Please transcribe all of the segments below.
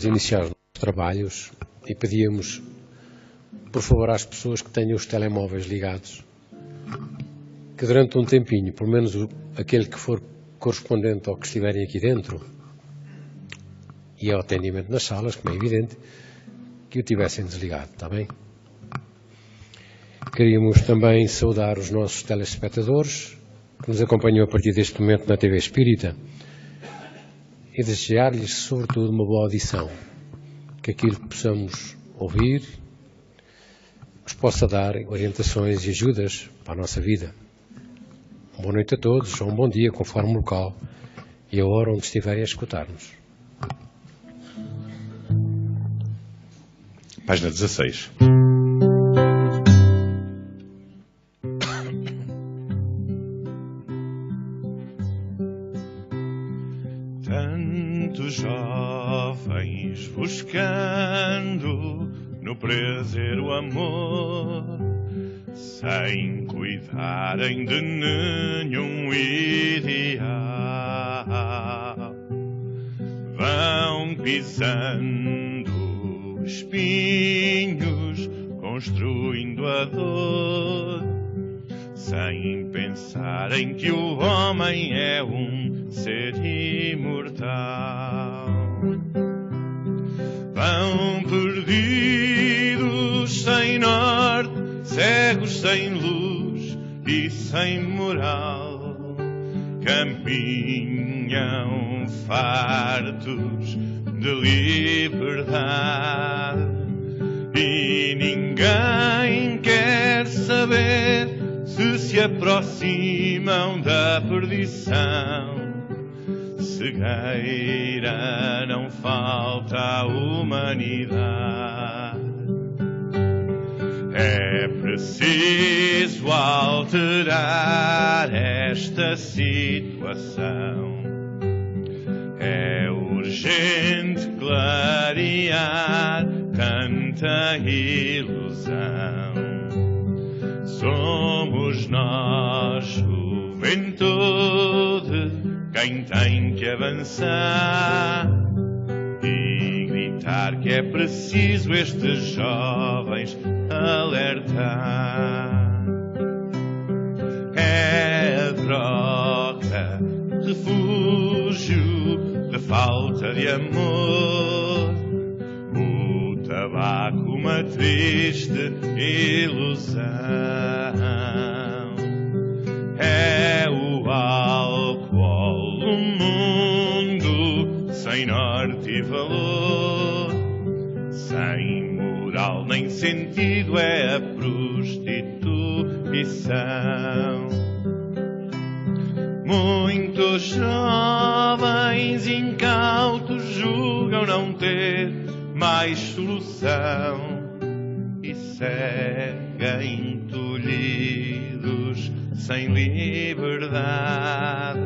vamos iniciar os nossos trabalhos e pedíamos, por favor, às pessoas que tenham os telemóveis ligados, que durante um tempinho, pelo menos aquele que for correspondente ao que estiverem aqui dentro e ao atendimento nas salas, como é evidente, que o tivessem desligado, está bem? Queríamos também saudar os nossos telespectadores que nos acompanham a partir deste momento na TV Espírita e desejar-lhes, sobretudo, uma boa audição, que aquilo que possamos ouvir nos possa dar orientações e ajudas para a nossa vida. Boa noite a todos, ou um bom dia, conforme o local e a hora onde estiverem a escutar-nos. Página 16. Tantos jovens buscando no prazer o amor, sem cuidarem de nenhum ideal, vão pisando espinhos, construindo a dor, sem pensarem que o homem é um ser imortal. Vão perdidos sem norte, cegos sem luz e sem moral, caminham fartos de liberdade e ninguém quer saber se aproximam da perdição. Cegueira não falta à humanidade. É preciso alterar esta situação. É urgente clarear tanta ilusão. Somos nós, juventude, quem tem que avançar e gritar que é preciso estes jovens alertar. É a droga, refúgio de falta de amor, o tabaco uma triste ilusão. É o álcool, o mundo sem norte e valor, sem moral nem sentido, é a prostituição. Muitos jovens incautos julgam não ter mais solução e seguem tolhidos sem liberdade.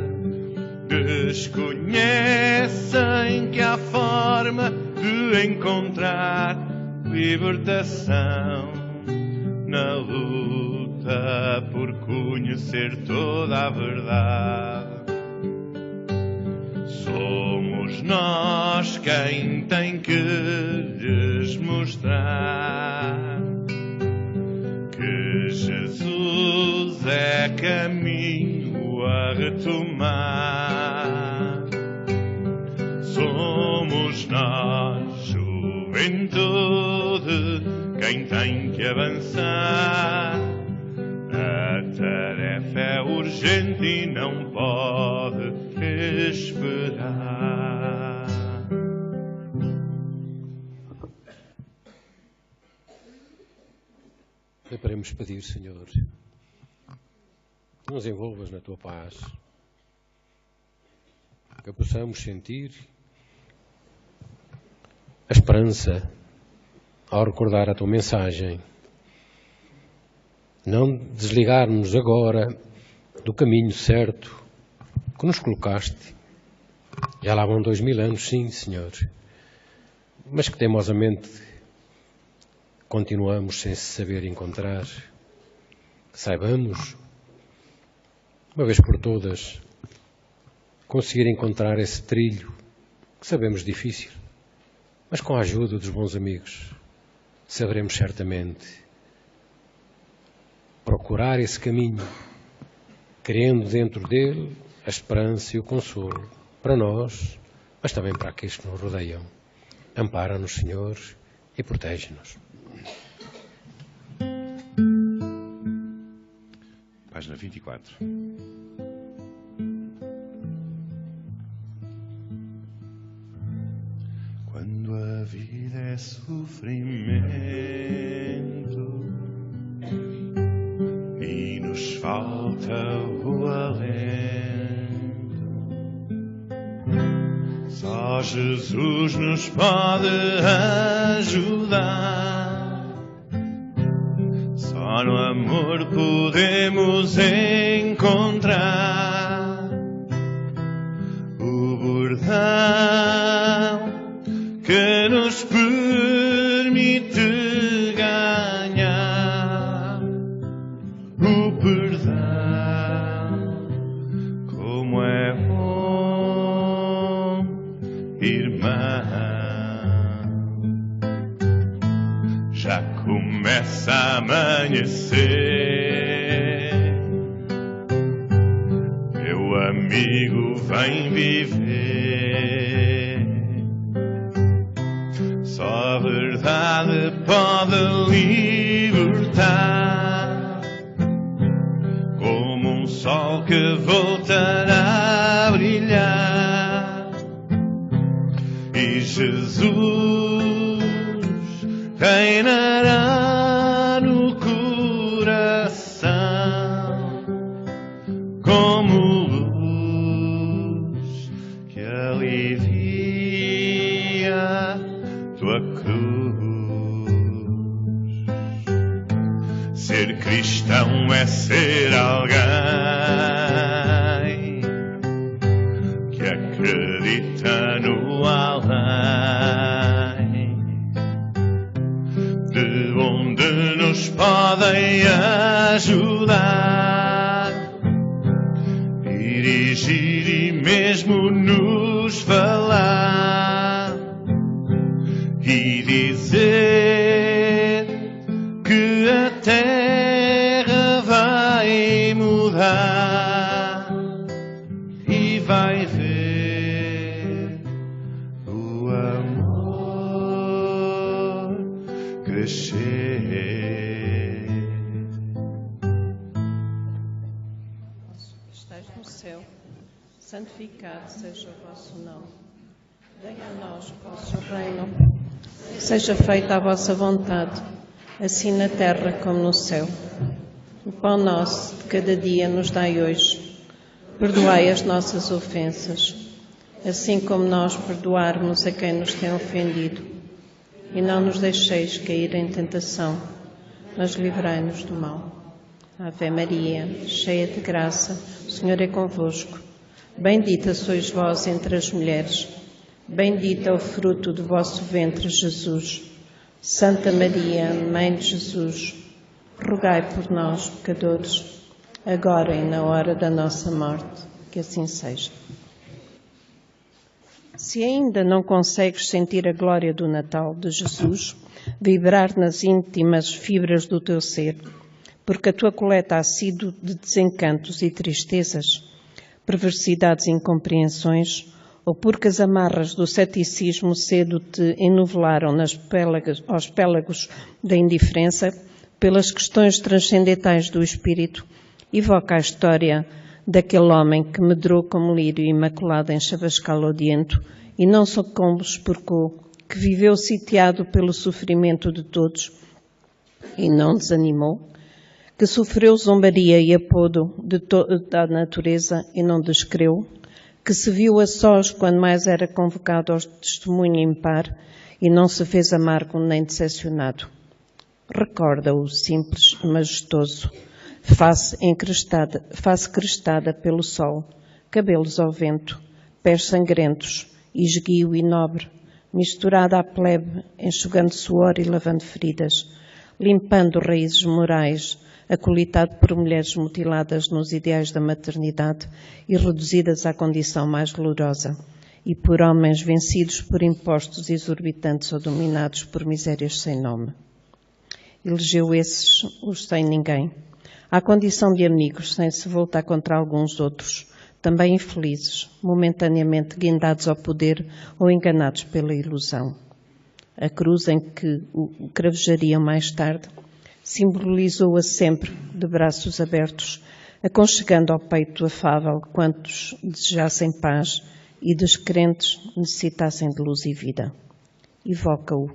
Desconhecem que há forma de encontrar libertação na luta por conhecer toda a verdade. Somos nós quem tem que lhes mostrar que Jesus é caminho a retomar. Somos nós, juventude, quem tem que avançar. A tarefa é urgente e não pode esperar. Queremos pedir, Senhor, que nos envolvas na Tua paz, que possamos sentir a esperança ao recordar a Tua mensagem, não desligarmos agora do caminho certo que nos colocaste. Já lá vão 2000 anos, sim, Senhor, mas que teimosamente continuamos sem se saber encontrar. Que saibamos, uma vez por todas, conseguir encontrar esse trilho que sabemos difícil, Mas com a ajuda dos bons amigos, saberemos certamente procurar esse caminho, querendo dentro dele a esperança e o consolo para nós, mas também para aqueles que nos rodeiam. Ampara-nos, Senhor, e protege-nos. Página 24. Quando a vida é sofrimento e nos falta o alento, só Jesus nos pode ajudar. Só no amor podemos encontrar o bordão que nos permite ganhar o perdão. Como é bom, irmão, já começa a amanhecer, meu amigo, vem viver. Só a verdade pode libertar, como um sol que voltará a brilhar. E Jesus reinará no coração como luz que alivia tua cruz. Ser cristão é ser alguém que acredita no além, de onde nos podem ajudar, dirigir e mesmo nos falar e dizer que a terra vai mudar e vai ver o amor crescer. Estais no céu, santificado seja o vosso nome. Venha a nós o vosso reino. Seja feita a vossa vontade, assim na terra como no céu. O pão nosso de cada dia nos dai hoje. Perdoai as nossas ofensas, assim como nós perdoarmos a quem nos tem ofendido. E não nos deixeis cair em tentação, mas livrai-nos do mal. Ave Maria, cheia de graça, o Senhor é convosco. Bendita sois vós entre as mulheres. Bendito é o fruto do vosso ventre, Jesus. Santa Maria, Mãe de Jesus, rogai por nós, pecadores, agora e na hora da nossa morte. Que assim seja. Se ainda não consegues sentir a glória do Natal de Jesus, vibrar nas íntimas fibras do teu ser, porque a tua coleta ha sido de desencantos e tristezas, perversidades e incompreensões, ou porque as amarras do ceticismo cedo te ennovelaram aos pélagos da indiferença, pelas questões transcendentais do espírito, evoca a história daquele homem que medrou como lírio imaculado em chavascal odiento e não sucumbe esporcou, que viveu sitiado pelo sofrimento de todos e não desanimou, que sofreu zombaria e apodo da natureza e não descreu, que se viu a sós quando mais era convocado ao testemunho impar e não se fez amargo nem decepcionado. Recorda-o simples e majestoso, face crestada pelo sol, cabelos ao vento, pés sangrentos, esguio e nobre, misturada à plebe, enxugando suor e lavando feridas, limpando raízes morais, acolitado por mulheres mutiladas nos ideais da maternidade e reduzidas à condição mais dolorosa, e por homens vencidos por impostos exorbitantes ou dominados por misérias sem nome. Elegeu esses, os sem ninguém, à condição de amigos, sem se voltar contra alguns outros, também infelizes, momentaneamente guindados ao poder ou enganados pela ilusão. A cruz em que o cravejariam mais tarde simbolizou-a sempre de braços abertos, aconchegando ao peito afável quantos desejassem paz e descrentes necessitassem de luz e vida. Evoca-o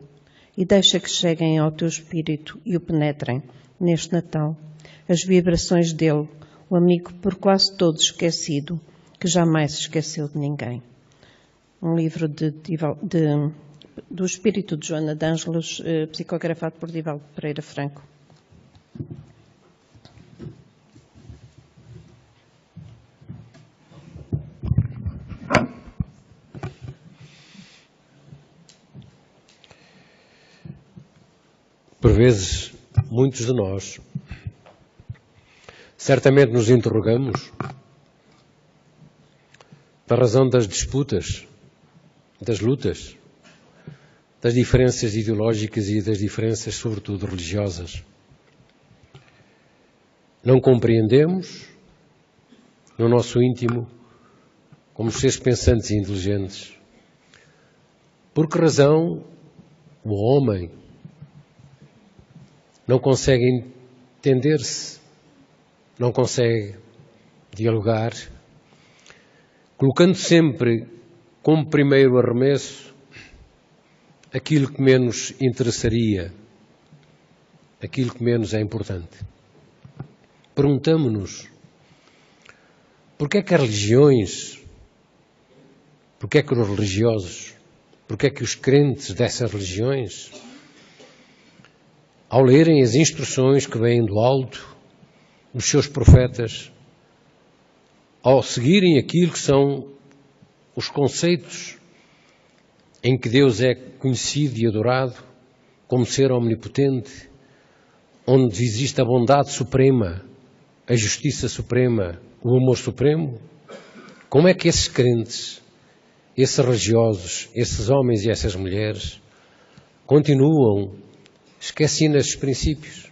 e deixa que cheguem ao teu espírito e o penetrem, neste Natal, as vibrações dele, o amigo por quase todos esquecido, que jamais se esqueceu de ninguém. Um livro do espírito de Joana de Ângelos, psicografado por Divaldo Pereira Franco. Por vezes, muitos de nós, certamente nos interrogamos da razão das disputas, das lutas, das diferenças ideológicas e das diferenças, sobretudo, religiosas. Não compreendemos, no nosso íntimo, como seres pensantes e inteligentes, por que razão o homem não consegue entender-se, não consegue dialogar, colocando sempre como primeiro arremesso aquilo que menos interessaria, aquilo que menos é importante. Perguntamo-nos porque é que as religiões, porque é que os religiosos, porque é que os crentes dessas religiões, ao lerem as instruções que vêm do alto, dos seus profetas, ao seguirem aquilo que são os conceitos em que Deus é conhecido e adorado como ser omnipotente, onde existe a bondade suprema, a justiça suprema, o amor supremo, como é que esses crentes, esses religiosos, esses homens e essas mulheres continuam esquecendo esses princípios?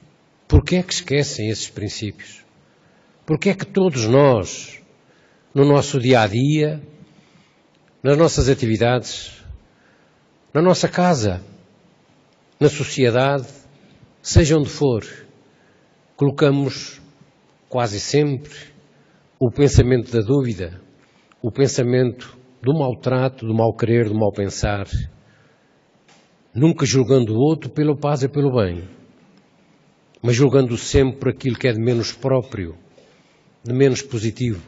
Porquê é que esquecem esses princípios? Porquê é que todos nós, no nosso dia-a-dia, nas nossas atividades, na nossa casa, na sociedade, seja onde for, colocamos quase sempre o pensamento da dúvida, o pensamento do maltrato, do mal querer, do mal pensar, nunca julgando o outro pela paz e pelo bem, mas julgando sempre aquilo que é de menos próprio, de menos positivo,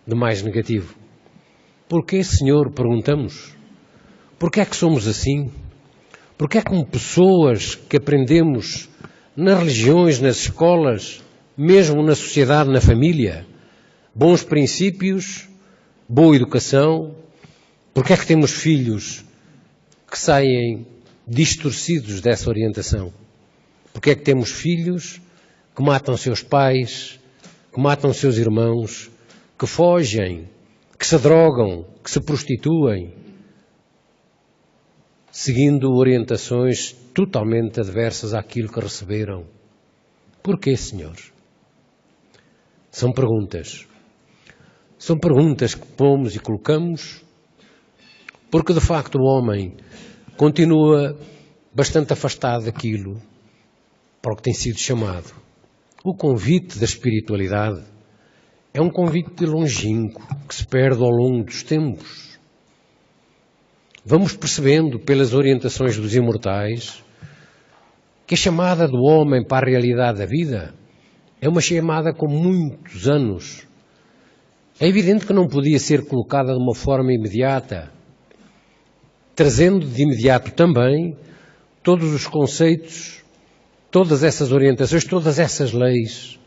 de mais negativo. Porquê, Senhor, perguntamos? Porquê é que somos assim? Porquê é que como pessoas que aprendemos nas religiões, nas escolas, mesmo na sociedade, na família, bons princípios, boa educação, porquê é que temos filhos que saem distorcidos dessa orientação? Porquê é que temos filhos que matam seus pais, que matam seus irmãos, que fogem, que se drogam, que se prostituem, seguindo orientações totalmente adversas àquilo que receberam? Porquê, Senhor? São perguntas. São perguntas que pomos e colocamos porque, de facto, o homem continua bastante afastado daquilo para o que tem sido chamado. O convite da espiritualidade é um convite longínquo que se perde ao longo dos tempos. Vamos percebendo pelas orientações dos imortais que a chamada do homem para a realidade da vida é uma chamada com muitos anos. É evidente que não podia ser colocada de uma forma imediata, trazendo de imediato também todos os conceitos, todas essas orientações, todas essas leis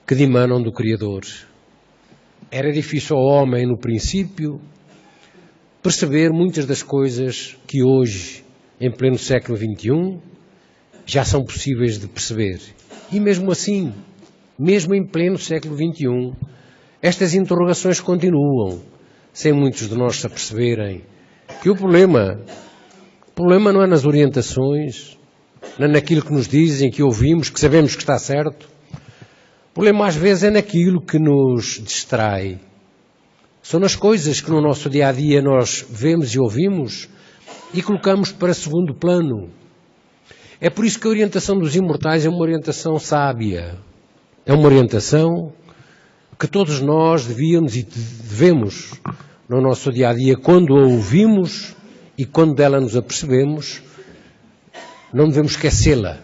que dimanam do Criador. Era difícil ao homem, no princípio, perceber muitas das coisas que hoje, em pleno século XXI, já são possíveis de perceber. E mesmo assim, mesmo em pleno século XXI, estas interrogações continuam. sem muitos de nós se aperceberem que o problema não é nas orientações, não é naquilo que nos dizem, que ouvimos, que sabemos que está certo. O problema às vezes é naquilo que nos distrai. São nas coisas que no nosso dia-a-dia nós vemos e ouvimos e colocamos para segundo plano. É por isso que a orientação dos imortais é uma orientação sábia. É uma orientação que todos nós devíamos e devemos, no nosso dia-a-dia, quando a ouvimos e quando dela nos apercebemos, não devemos esquecê-la.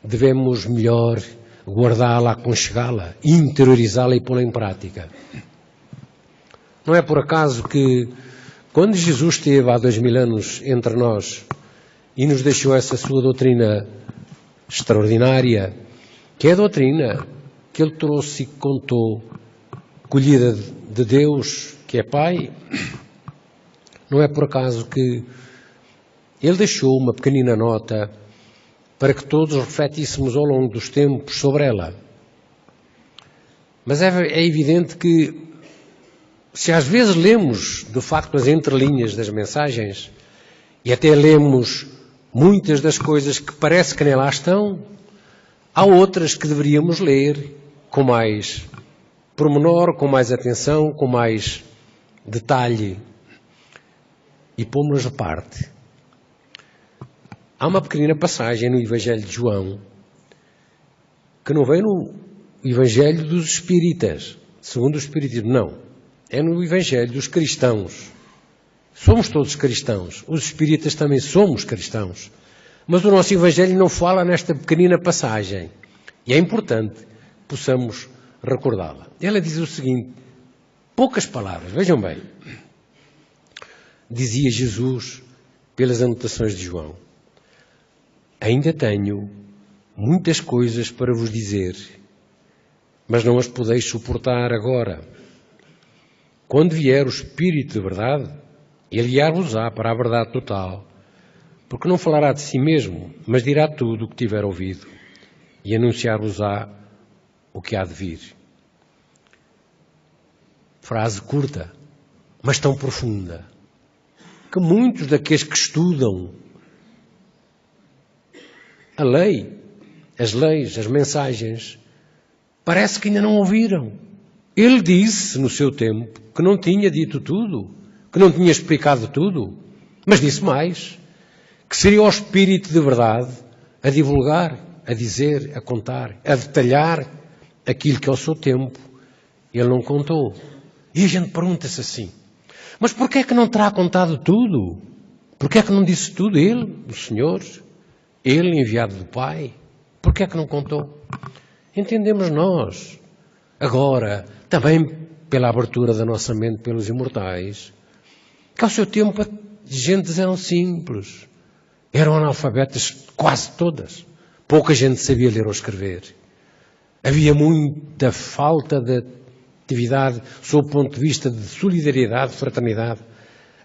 Devemos melhor guardá-la, aconchegá-la, interiorizá-la e pô-la em prática. Não é por acaso que, quando Jesus esteve há 2000 anos entre nós e nos deixou essa sua doutrina extraordinária, que é a doutrina que ele trouxe e contou, colhida de Deus, que é Pai, não é por acaso que ele deixou uma pequenina nota para que todos refletíssemos ao longo dos tempos sobre ela. Mas é evidente que, se às vezes lemos, de facto, as entrelinhas das mensagens, e até lemos muitas das coisas que parece que nem lá estão, há outras que deveríamos ler com mais pormenor, com mais atenção, com mais detalhe, e pôr-nos de parte. Há uma pequenina passagem no Evangelho de João, que não vem no Evangelho dos Espíritas, segundo o Espiritismo, não. É no Evangelho dos cristãos. Somos todos cristãos. Os espíritas também somos cristãos. Mas o nosso Evangelho não fala nesta pequenina passagem. E é importante que possamos recordá-la. Ela diz o seguinte, poucas palavras, vejam bem. Dizia Jesus, pelas anotações de João, ainda tenho muitas coisas para vos dizer, mas não as podeis suportar agora. Quando vier o Espírito de verdade, ele guiar-vos-á para a verdade total, porque não falará de si mesmo, mas dirá tudo o que tiver ouvido, e anunciar-vos-á o que há de vir. Frase curta, mas tão profunda, que muitos daqueles que estudam a lei, as leis, as mensagens, parece que ainda não ouviram. Ele disse no seu tempo que não tinha dito tudo, que não tinha explicado tudo, mas disse mais, que seria o Espírito de verdade a divulgar, a dizer, a contar, a detalhar aquilo que ao seu tempo ele não contou. E a gente pergunta-se assim, mas porquê é que não terá contado tudo? Porquê é que não disse tudo ele, o Senhor, ele enviado do Pai? Porquê é que não contou? Entendemos nós, agora, também pela abertura da nossa mente pelos imortais, que ao seu tempo as gentes eram simples, eram analfabetas quase todas, pouca gente sabia ler ou escrever. Havia muita falta de atividade sob o ponto de vista de solidariedade, de fraternidade.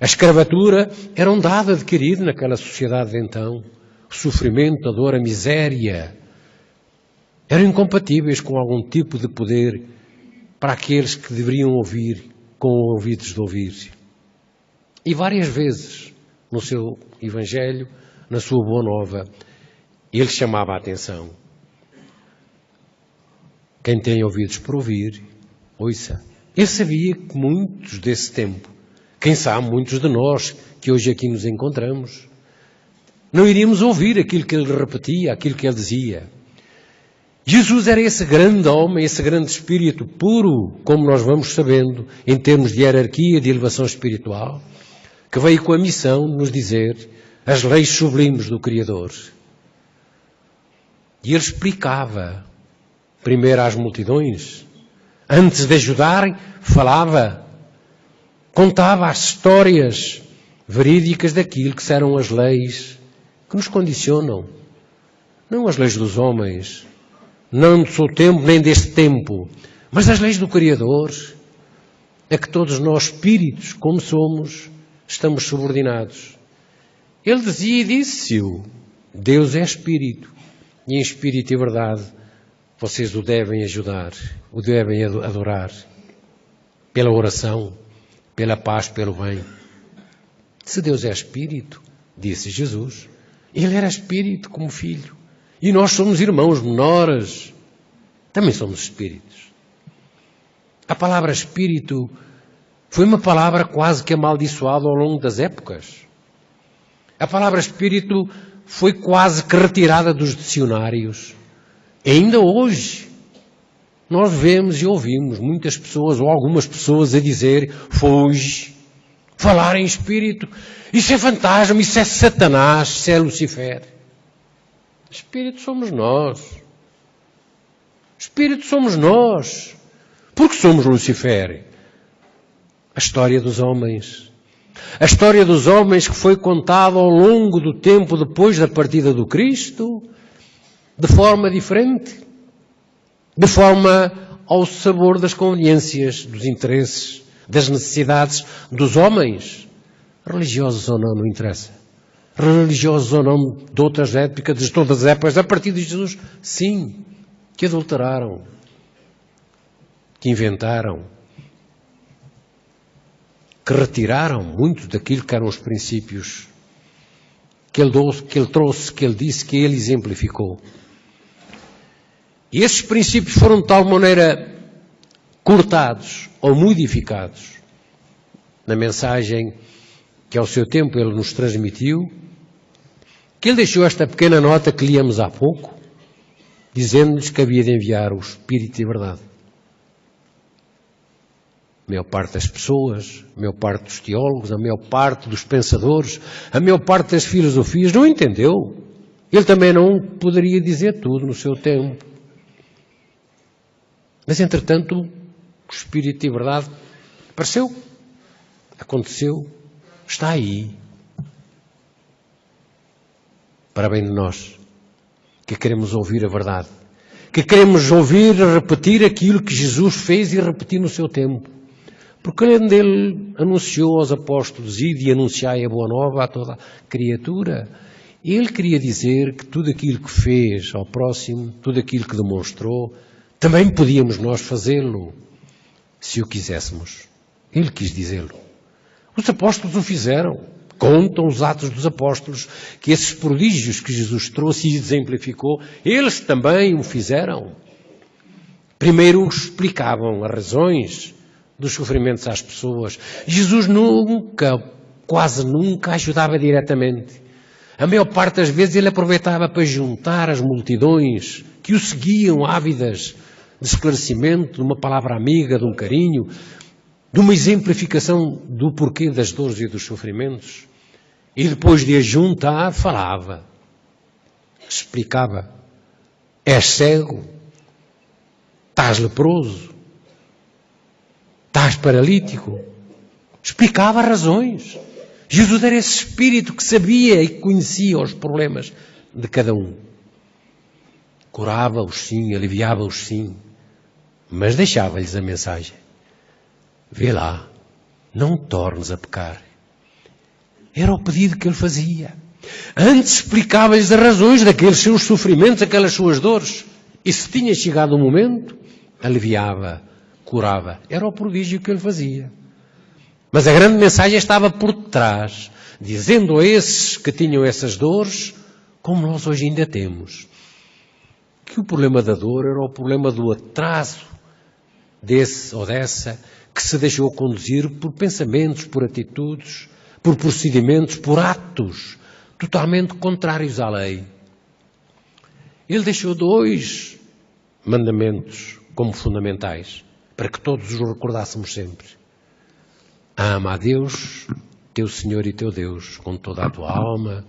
A escravatura era um dado adquirido naquela sociedade de então. O sofrimento, a dor, a miséria eram incompatíveis com algum tipo de poder para aqueles que deveriam ouvir com ouvidos de ouvir. E várias vezes, no seu Evangelho, na sua Boa Nova, ele chamava a atenção. Quem tem ouvidos para ouvir, ouça. Ele sabia que muitos desse tempo, quem sabe muitos de nós que hoje aqui nos encontramos, não iríamos ouvir aquilo que ele repetia, aquilo que ele dizia. Jesus era esse grande homem, esse grande espírito puro, como nós vamos sabendo, em termos de hierarquia, de elevação espiritual, que veio com a missão de nos dizer as leis sublimes do Criador. E ele explicava, primeiro às multidões, antes de ajudarem, falava, contava as histórias verídicas daquilo que eram as leis que nos condicionam. Não as leis dos homens, não do seu tempo, nem deste tempo, mas as leis do Criador, a que todos nós, espíritos, como somos, estamos subordinados. Ele dizia e disse-o, Deus é Espírito, e em Espírito e verdade vocês o devem ajudar, o devem adorar, pela oração, pela paz, pelo bem. Se Deus é Espírito, disse Jesus, Ele era Espírito como Filho. E nós somos irmãos menores, também somos Espíritos. A palavra Espírito foi uma palavra quase que amaldiçoada ao longo das épocas. A palavra Espírito foi quase que retirada dos dicionários. E ainda hoje, nós vemos e ouvimos muitas pessoas, ou algumas pessoas, a dizer, foge, falar em Espírito, isso é fantasma, isso é Satanás, isso é Lucifer. Espírito somos nós. Espírito somos nós. Porque somos Lucifer. A história dos homens. A história dos homens que foi contada ao longo do tempo depois da partida do Cristo, de forma diferente. De forma ao sabor das conveniências, dos interesses, das necessidades dos homens. Religiosos ou não, não interessa. Religiosos ou não, de outras épocas, de todas as épocas, a partir de Jesus, sim, que adulteraram, que inventaram, que retiraram muito daquilo que eram os princípios que ele trouxe, que ele disse, que ele exemplificou. E esses princípios foram de tal maneira cortados ou modificados na mensagem que ao seu tempo ele nos transmitiu, que ele deixou esta pequena nota que líamos há pouco, dizendo-nos que havia de enviar o Espírito de verdade. A maior parte das pessoas, a maior parte dos teólogos, a maior parte dos pensadores, a maior parte das filosofias não entendeu. Ele também não poderia dizer tudo no seu tempo. Mas, entretanto, o Espírito de verdade apareceu, aconteceu, está aí. Para bem de nós, que queremos ouvir a verdade, que queremos ouvir e repetir aquilo que Jesus fez e repetir no seu tempo. Porque ele anunciou aos apóstolos, ide e anunciai a boa nova a toda a criatura. Ele queria dizer que tudo aquilo que fez ao próximo, tudo aquilo que demonstrou, também podíamos nós fazê-lo, se o quiséssemos. Ele quis dizê-lo. Os apóstolos o fizeram. Contam os Atos dos Apóstolos que esses prodígios que Jesus trouxe e exemplificou, eles também o fizeram. Primeiro explicavam as razões dos sofrimentos às pessoas. Jesus nunca, quase nunca, ajudava diretamente. A maior parte das vezes ele aproveitava para juntar as multidões que o seguiam ávidas de esclarecimento, de uma palavra amiga, de um carinho, de uma exemplificação do porquê das dores e dos sofrimentos. E depois de a juntar, falava, explicava. És cego, estás leproso, estás paralítico. Explicava as razões. Jesus era esse espírito que sabia e conhecia os problemas de cada um. Curava-os sim, aliviava-os sim, mas deixava-lhes a mensagem. Vê lá, não tornes a pecar. Era o pedido que ele fazia. Antes explicava-lhes as razões daqueles seus sofrimentos, aquelas suas dores. E se tinha chegado o momento, aliviava, curava. Era o prodígio que ele fazia. Mas a grande mensagem estava por trás, dizendo a esses que tinham essas dores, como nós hoje ainda temos, que o problema da dor era o problema do atraso desse ou dessa que se deixou conduzir por pensamentos, por atitudes, por procedimentos, por atos totalmente contrários à lei. Ele deixou 2 mandamentos como fundamentais, para que todos os recordássemos sempre. Ama a Deus, teu Senhor e teu Deus, com toda a tua alma,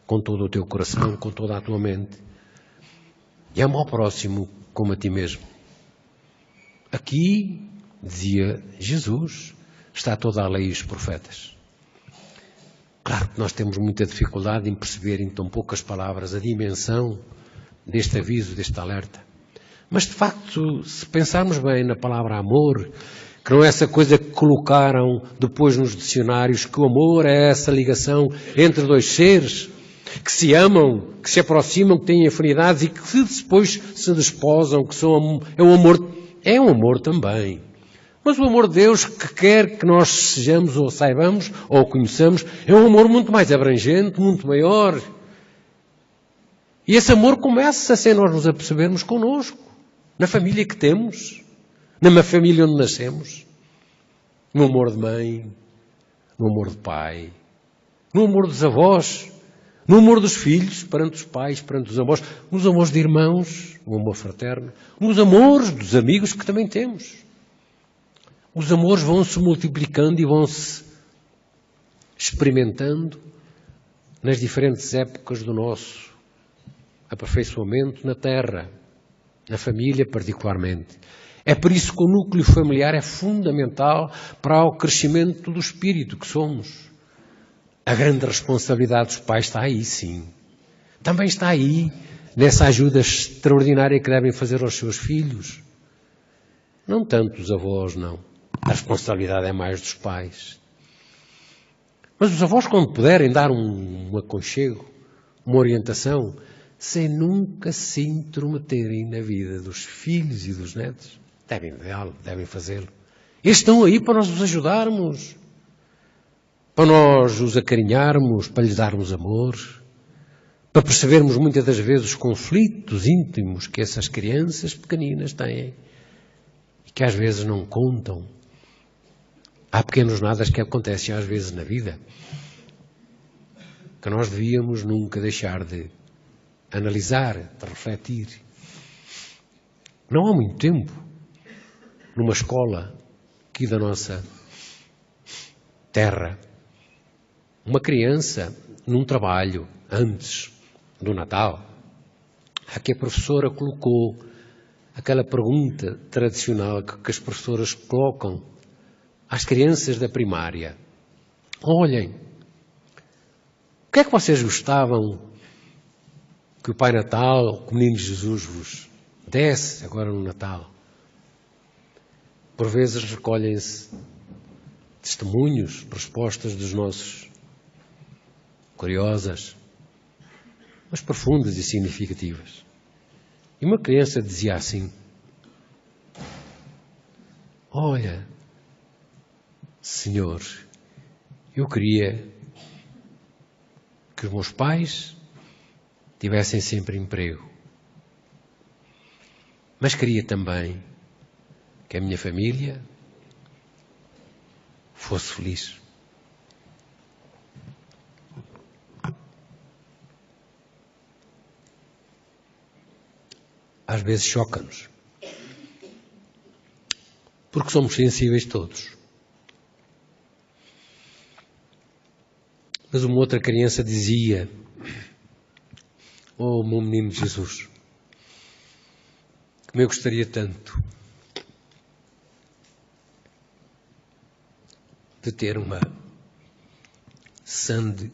com todo o teu coração, com toda a tua mente. E ama ao próximo como a ti mesmo. Aqui, dizia Jesus, está toda a lei e os profetas. Claro que nós temos muita dificuldade em perceber em tão poucas palavras a dimensão deste aviso, deste alerta. Mas, de facto, se pensarmos bem na palavra amor, que não é essa coisa que colocaram depois nos dicionários, que o amor é essa ligação entre 2 seres que se amam, que se aproximam, que têm afinidades e que depois se desposam, que são, é um amor também. Mas o amor de Deus que quer que nós sejamos ou saibamos ou conheçamos é um amor muito mais abrangente, muito maior. E esse amor começa sem nós nos apercebermos connosco, na família que temos, na família onde nascemos, no amor de mãe, no amor de pai, no amor dos avós, no amor dos filhos, perante os pais, perante os avós, nos amores de irmãos, no amor fraterno, nos amores dos amigos que também temos. Os amores vão-se multiplicando e vão-se experimentando nas diferentes épocas do nosso aperfeiçoamento na terra, na família particularmente. É por isso que o núcleo familiar é fundamental para o crescimento do espírito que somos. A grande responsabilidade dos pais está aí, sim. Também está aí, nessa ajuda extraordinária que devem fazer aos seus filhos. Não tanto os avós, não. A responsabilidade é mais dos pais. Mas os avós, quando puderem dar um aconchego, uma orientação, sem nunca se intrometerem na vida dos filhos e dos netos, devem fazê-lo. Eles estão aí para nós os ajudarmos, para nós os acarinharmos, para lhes darmos amor, para percebermos muitas das vezes os conflitos íntimos que essas crianças pequeninas têm e que às vezes não contam. Há pequenos nadas que acontecem às vezes na vida que nós devíamos nunca deixar de analisar, de refletir. Não há muito tempo, numa escola aqui da nossa terra, uma criança, num trabalho, antes do Natal, a que a professora colocou aquela pergunta tradicional que as professoras colocam às crianças da primária. Olhem, o que é que vocês gostavam que o Pai Natal, que o Menino Jesus vos desse agora no Natal? Por vezes recolhem-se testemunhos, respostas dos nossos, curiosas, mas profundas e significativas. E uma criança dizia assim: olha, Senhor, eu queria que os meus pais tivessem sempre emprego, mas queria também que a minha família fosse feliz. Às vezes choca-nos, porque somos sensíveis todos. Mas uma outra criança dizia: oh, meu menino Jesus, como eu gostaria tanto de ter uma sundae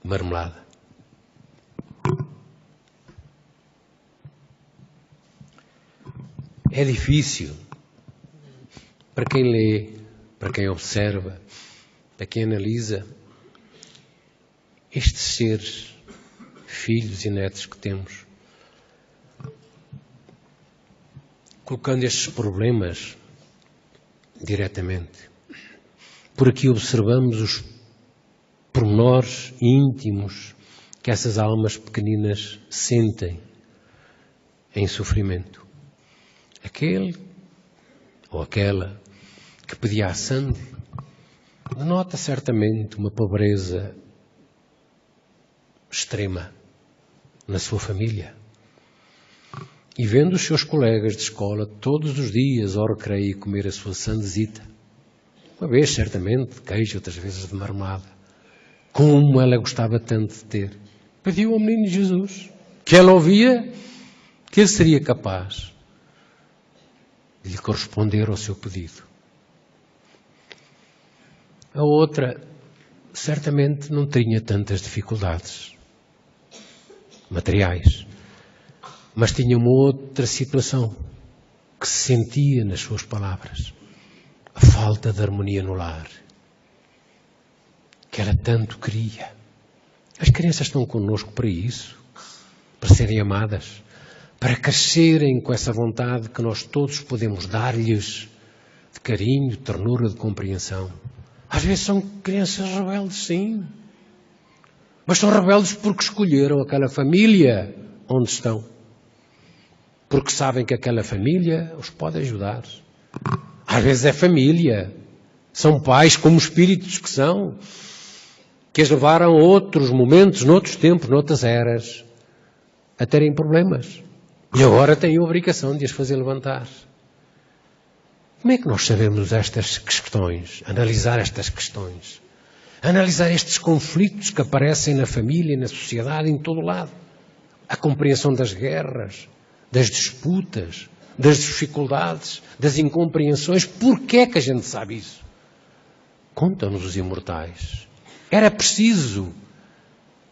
marmelada. É difícil para quem lê, para quem observa, para quem analisa estes seres, filhos e netos que temos, colocando estes problemas diretamente. Por aqui observamos os pormenores íntimos que essas almas pequeninas sentem em sofrimento. Aquele ou aquela que pedia a sangue denota certamente uma pobreza extrema na sua família. E vendo os seus colegas de escola todos os dias ao recreio comer a sua sandezita, uma vez certamente de queijo, outras vezes de marmelada, como ela gostava tanto de ter, pediu ao menino Jesus, que ela ouvia que ele seria capaz de lhe corresponder ao seu pedido. A outra certamente não tinha tantas dificuldades materiais, mas tinha uma outra situação que se sentia nas suas palavras: a falta de harmonia no lar, que ela tanto queria. As crianças estão connosco para isso, para serem amadas, para crescerem com essa vontade que nós todos podemos dar-lhes de carinho, de ternura, de compreensão. Às vezes são crianças rebeldes, sim. Mas são rebeldes porque escolheram aquela família onde estão. Porque sabem que aquela família os pode ajudar. Às vezes é família. São pais como espíritos que são, que as levaram a outros momentos, noutros tempos, noutras eras, a terem problemas. E agora têm a obrigação de as fazer levantar. Como é que nós sabemos estas questões, analisar estas questões? Analisar estes conflitos que aparecem na família, na sociedade, em todo lado. A compreensão das guerras, das disputas, das dificuldades, das incompreensões. Porquê é que a gente sabe isso? Contam-nos os imortais. Era preciso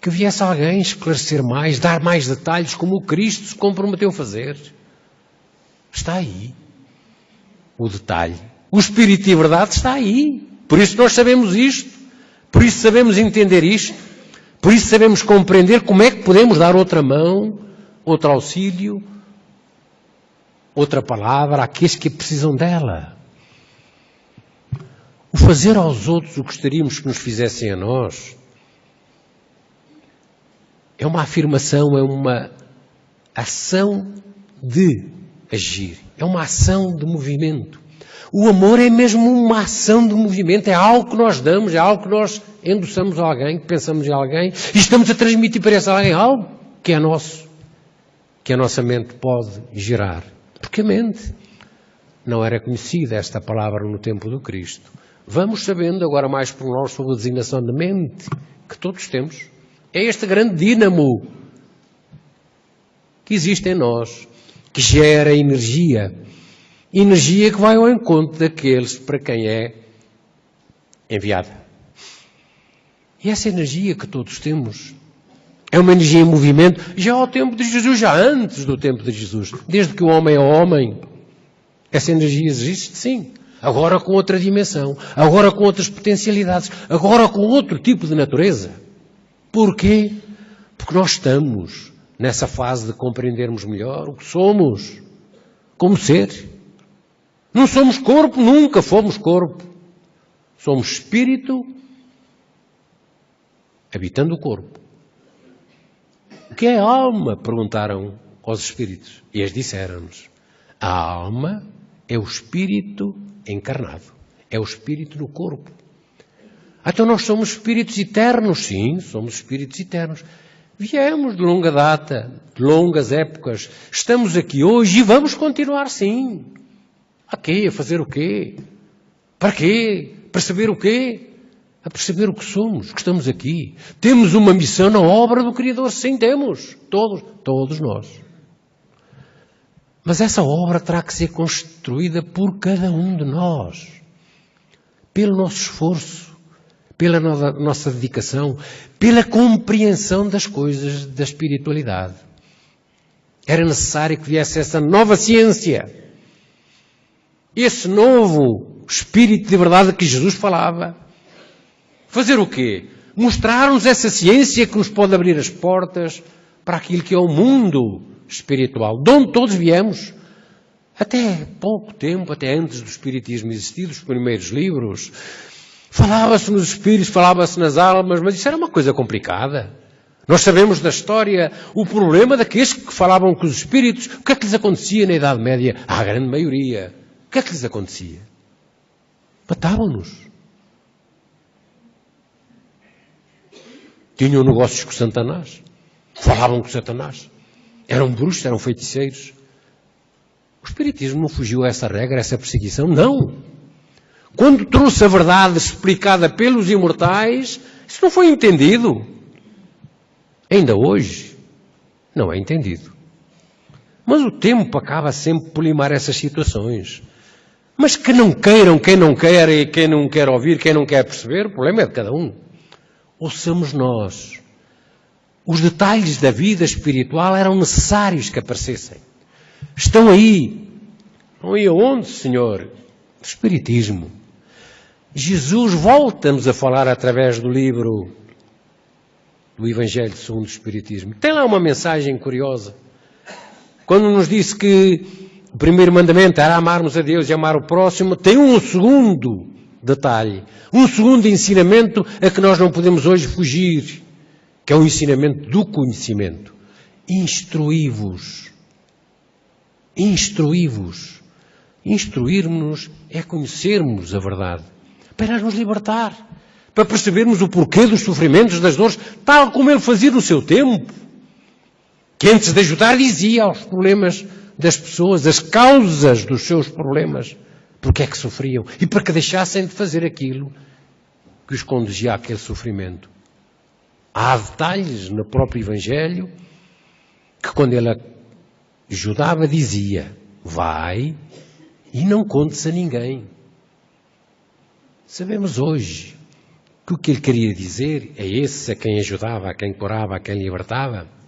que viesse alguém esclarecer mais, dar mais detalhes, como o Cristo se comprometeu a fazer. Está aí o detalhe. O Espírito de verdade está aí. Por isso nós sabemos isto. Por isso sabemos entender isto. Por isso sabemos compreender como é que podemos dar outra mão, outro auxílio, outra palavra àqueles que precisam dela. O fazer aos outros o que gostaríamos que nos fizessem a nós é uma afirmação, é uma ação de agir, é uma ação de movimento. O amor é mesmo uma ação de movimento, é algo que nós damos, é algo que nós endossamos a alguém, que pensamos em alguém e estamos a transmitir para esse alguém algo que é nosso, que a nossa mente pode gerar. Porque a mente não era conhecida esta palavra no tempo do Cristo. Vamos sabendo agora mais por nós sobre a designação de mente que todos temos. É este grande dínamo que existe em nós, que gera energia. Energia que vai ao encontro daqueles para quem é enviada. E essa energia que todos temos é uma energia em movimento já ao tempo de Jesus, já antes do tempo de Jesus. Desde que o homem é homem, essa energia existe, sim. Agora com outra dimensão, agora com outras potencialidades, agora com outro tipo de natureza. Porquê? Porque nós estamos nessa fase de compreendermos melhor o que somos como ser. Não somos corpo, nunca fomos corpo. Somos espírito habitando o corpo. O que é a alma? Perguntaram aos espíritos. E eles disseram-nos: a alma é o espírito encarnado. É o espírito no corpo. Então nós somos espíritos eternos, sim, somos espíritos eternos. Viemos de longa data, de longas épocas. Estamos aqui hoje e vamos continuar, sim. A quê? A fazer o quê? Para quê? Para saber o quê? A perceber o que somos, que estamos aqui. Temos uma missão na obra do Criador, sim, temos. Todos nós. Mas essa obra terá que ser construída por cada um de nós. Pelo nosso esforço, pela nossa dedicação, pela compreensão das coisas da espiritualidade. Era necessário que viesse essa nova ciência, esse novo espírito de verdade que Jesus falava. Fazer o quê? Mostrar-nos essa ciência que nos pode abrir as portas para aquilo que é o mundo espiritual, de onde todos viemos. Até pouco tempo, até antes do Espiritismo existir, dos primeiros livros, falava-se nos espíritos, falava-se nas almas, mas isso era uma coisa complicada. Nós sabemos da história o problema daqueles que falavam com os espíritos. O que é que lhes acontecia na Idade Média? À grande maioria. O que é que lhes acontecia? Matavam-nos. Tinham negócios com Satanás. Falavam com Satanás. Eram bruxos, eram feiticeiros. O Espiritismo não fugiu a essa regra, a essa perseguição? Não. Quando trouxe a verdade explicada pelos imortais, isso não foi entendido. Ainda hoje, não é entendido. Mas o tempo acaba sempre por limar essas situações. Mas que não queiram, quem não quer e quem não quer ouvir, quem não quer perceber, o problema é de cada um. Ouçamos nós. Os detalhes da vida espiritual eram necessários que aparecessem. Estão aí. Estão aí aonde, Senhor? Do Espiritismo. Jesus volta-nos a falar através do livro do Evangelho segundo o Espiritismo. Tem lá uma mensagem curiosa. quando nos disse que o primeiro mandamento era amarmos a Deus e amar o próximo, tem um segundo detalhe, um segundo ensinamento a que nós não podemos hoje fugir, que é o ensinamento do conhecimento. Instruí-vos. Instruí-vos. Instruir-nos é conhecermos a verdade, para nos libertar, para percebermos o porquê dos sofrimentos, das dores, tal como ele fazia no seu tempo, que antes de ajudar dizia aos problemas das pessoas, as causas dos seus problemas, porque é que sofriam, e para que deixassem de fazer aquilo que os conduzia àquele sofrimento. Há detalhes no próprio Evangelho que quando ele ajudava dizia, vai e não contes a ninguém. Sabemos hoje que o que ele queria dizer é esse a quem ajudava, a quem curava, a quem libertava.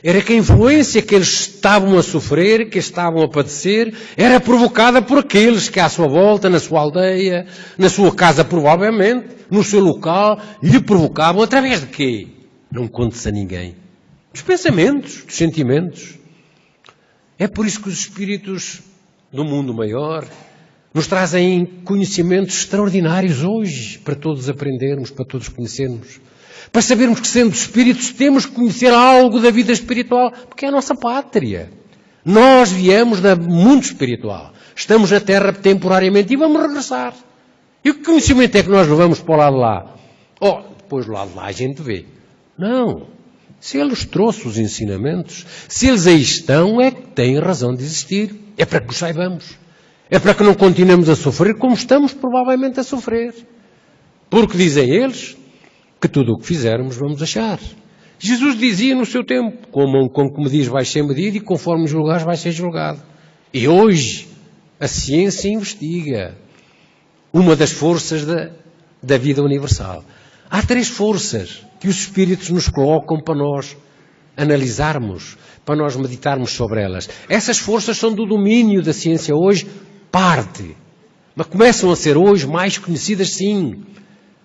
Era que a influência que eles estavam a sofrer, que estavam a padecer, era provocada por aqueles que à sua volta, na sua aldeia, na sua casa provavelmente, no seu local, lhe provocavam através de quê? Não contes a ninguém. Dos pensamentos, dos sentimentos. É por isso que os espíritos do mundo maior nos trazem conhecimentos extraordinários hoje, para todos aprendermos, para todos conhecermos. Para sabermos que, sendo espíritos, temos que conhecer algo da vida espiritual, porque é a nossa pátria. Nós viemos do mundo espiritual. Estamos na Terra temporariamente e vamos regressar. E que conhecimento é que nós levamos para o lado de lá? Oh, depois do lado de lá a gente vê. Não. Se Ele nos trouxe os ensinamentos, se eles aí estão, é que têm razão de existir. É para que os saibamos. É para que não continuemos a sofrer como estamos provavelmente a sofrer. Porque dizem eles que tudo o que fizermos vamos achar. Jesus dizia no seu tempo, como me diz, vai ser medido e conforme julgares vai ser julgado. E hoje a ciência investiga uma das forças da vida universal. Há 3 forças que os espíritos nos colocam para nós analisarmos, para nós meditarmos sobre elas. Essas forças são do domínio da ciência hoje, parte. Mas começam a ser hoje mais conhecidas, sim.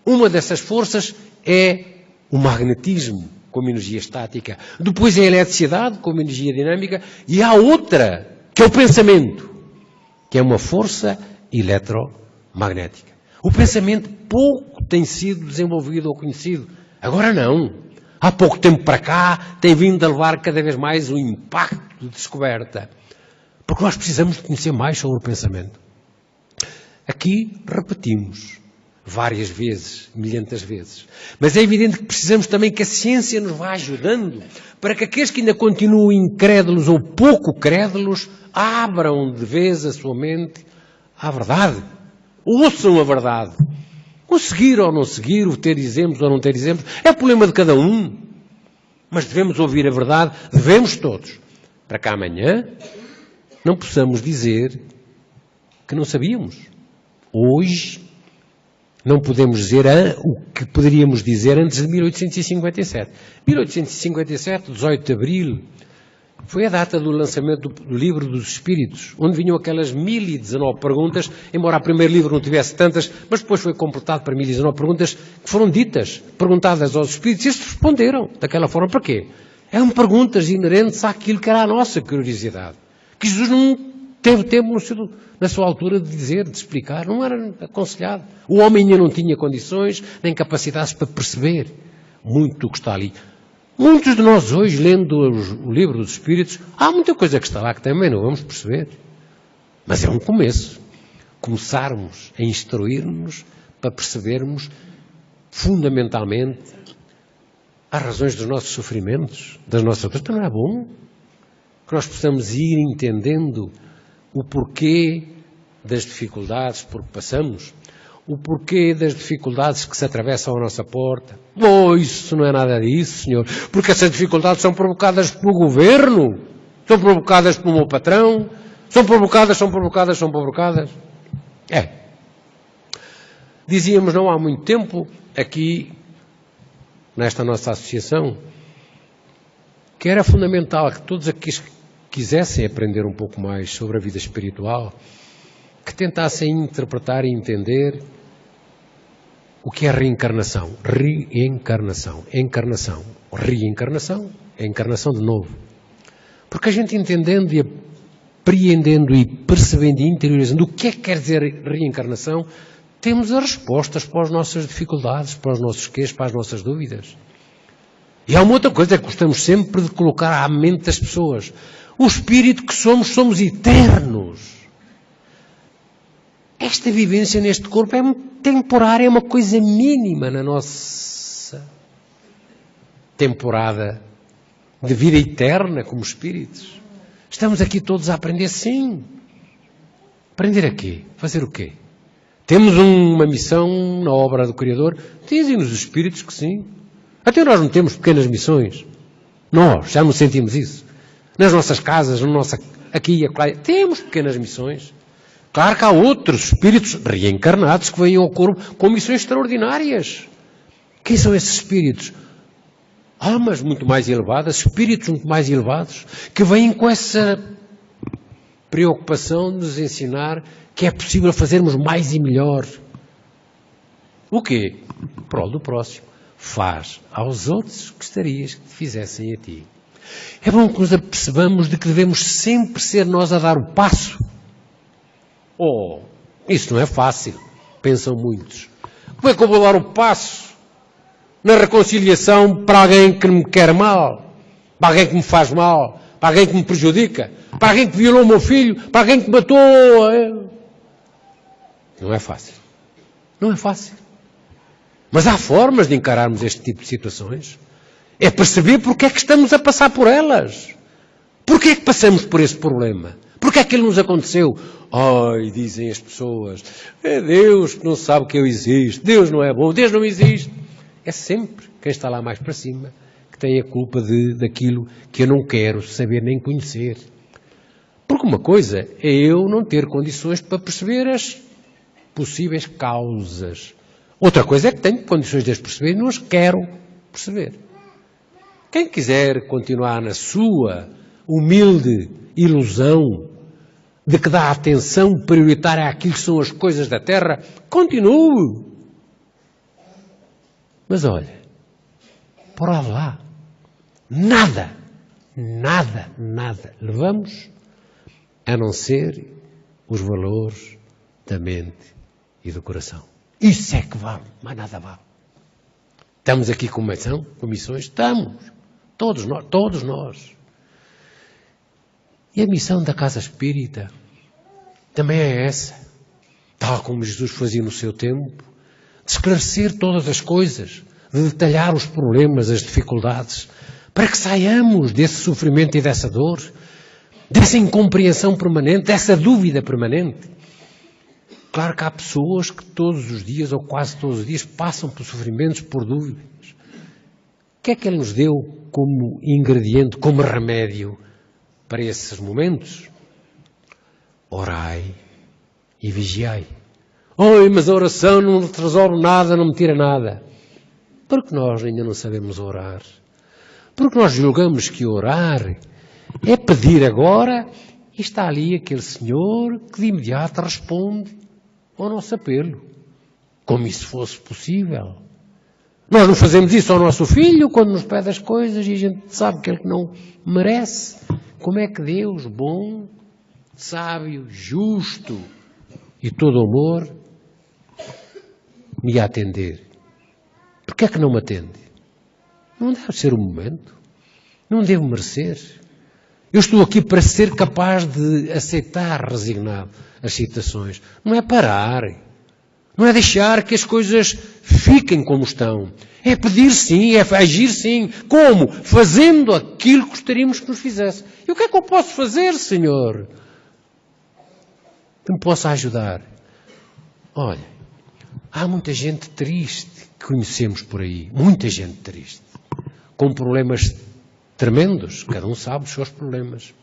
Uma dessas forças é o magnetismo, como energia estática. Depois é a eletricidade, como energia dinâmica. E há outra, que é o pensamento, que é uma força eletromagnética. O pensamento pouco tem sido desenvolvido ou conhecido. Agora não. Há pouco tempo para cá tem vindo a levar cada vez mais o impacto de descoberta. Porque nós precisamos de conhecer mais sobre o pensamento. Aqui repetimos várias vezes, milhentas vezes. Mas é evidente que precisamos também que a ciência nos vá ajudando para que aqueles que ainda continuam incrédulos ou pouco crédulos abram de vez a sua mente à verdade. Ouçam a verdade. O seguir ou não seguir, o ter exemplos ou não ter exemplos, é problema de cada um. Mas devemos ouvir a verdade, devemos todos. Para que amanhã não possamos dizer que não sabíamos. Hoje não podemos dizer o que poderíamos dizer antes de 1857. 1857, 18 de abril, foi a data do lançamento do Livro dos Espíritos, onde vinham aquelas 1019 perguntas, embora o primeiro livro não tivesse tantas, mas depois foi completado para 1019 perguntas que foram ditas, perguntadas aos Espíritos, e eles responderam daquela forma. Para quê? Eram perguntas inerentes àquilo que era a nossa curiosidade, que Jesus não teve tempo na sua altura de dizer, de explicar, não era aconselhado. O homem ainda não tinha condições nem capacidades para perceber muito do que está ali. Muitos de nós hoje, lendo o Livro dos Espíritos, há muita coisa que está lá que também não vamos perceber. Mas é um começo. Começarmos a instruir-nos para percebermos fundamentalmente as razões dos nossos sofrimentos, das nossas coisas. Então não é bom que nós possamos ir entendendo o porquê das dificuldades por que passamos, o porquê das dificuldades que se atravessam à nossa porta. Isso não é nada disso, senhor, porque essas dificuldades são provocadas pelo governo, são provocadas pelo meu patrão, são provocadas. Dizíamos não há muito tempo, aqui, nesta nossa associação, que era fundamental que todos aqueles que quisessem aprender um pouco mais sobre a vida espiritual, que tentassem interpretar e entender o que é reencarnação. Reencarnação. Encarnação. Reencarnação é encarnação de novo. Porque a gente entendendo e apreendendo e percebendo e interiorizando o que é que quer dizer reencarnação, temos as respostas para as nossas dificuldades, para os nossos queixos, para as nossas dúvidas. E há uma outra coisa que gostamos sempre de colocar à mente das pessoas. O espírito que somos eternos. Esta vivência neste corpo é temporária, é uma coisa mínima na nossa temporada de vida eterna como espíritos. Estamos aqui todos a aprender, sim. Aprender a quê? Fazer o quê? Temos uma missão na obra do Criador? Dizem-nos os espíritos que sim. Até nós não temos pequenas missões. Nós já não sentimos isso. Nas nossas casas, aqui e acolá, temos pequenas missões. Claro que há outros espíritos reencarnados que vêm ao corpo com missões extraordinárias. Quem são esses espíritos? Almas muito mais elevadas, espíritos muito mais elevados, que vêm com essa preocupação de nos ensinar que é possível fazermos mais e melhor. O quê? Prol do próximo. Faz aos outros que gostarias que te fizessem a ti. É bom que nos apercebamos de que devemos sempre ser nós a dar o passo. Oh, isso não é fácil, pensam muitos. Como é que eu vou dar o passo na reconciliação para alguém que me quer mal, para alguém que me faz mal, para alguém que me prejudica, para alguém que violou o meu filho, para alguém que me matou? Não é fácil. Não é fácil. Mas há formas de encararmos este tipo de situações. É perceber porque é que estamos a passar por elas. Porque é que passamos por esse problema? Porque é que ele nos aconteceu? Ai, dizem as pessoas, é Deus que não sabe que eu existo, Deus não é bom, Deus não existe. É sempre quem está lá mais para cima que tem a culpa daquilo que eu não quero saber nem conhecer. Porque uma coisa é eu não ter condições para perceber as possíveis causas. Outra coisa é que tenho condições de as perceber e não as quero perceber. Quem quiser continuar na sua humilde ilusão de que dá atenção prioritária àquilo que são as coisas da terra, continue. Mas olha, por lá, nada levamos a não ser os valores da mente e do coração. Isso é que vale, mais nada vale. Estamos aqui com missões? Estamos. Todos nós. E a missão da Casa Espírita também é essa. Tal como Jesus fazia no seu tempo, de esclarecer todas as coisas, de detalhar os problemas, as dificuldades, para que saiamos desse sofrimento e dessa dor, dessa incompreensão permanente, dessa dúvida permanente. Claro que há pessoas que todos os dias, ou quase todos os dias, passam por sofrimentos, por dúvidas. O que é que Ele nos deu como ingrediente, como remédio para esses momentos? Orai e vigiai. Oi, mas a oração não resolve nada, não me tira nada. Porque nós ainda não sabemos orar. Porque nós julgamos que orar é pedir agora e está ali aquele senhor que de imediato responde ao nosso apelo. Como isso fosse possível. Nós não fazemos isso ao nosso filho quando nos pede as coisas e a gente sabe que ele não merece. Como é que Deus, bom, sábio, justo e todo amor, me ia atender? Porquê é que não me atende? Não deve ser o momento. Não devo merecer. Eu estou aqui para ser capaz de aceitar resignado as situações. Não é parar. Não é deixar que as coisas fiquem como estão. É pedir sim, é agir sim. Como? Fazendo aquilo que gostaríamos que nos fizesse. E o que é que eu posso fazer, Senhor? Que me possa ajudar. Olha, há muita gente triste que conhecemos por aí. Muita gente triste. Com problemas tremendos. Cada um sabe os seus problemas.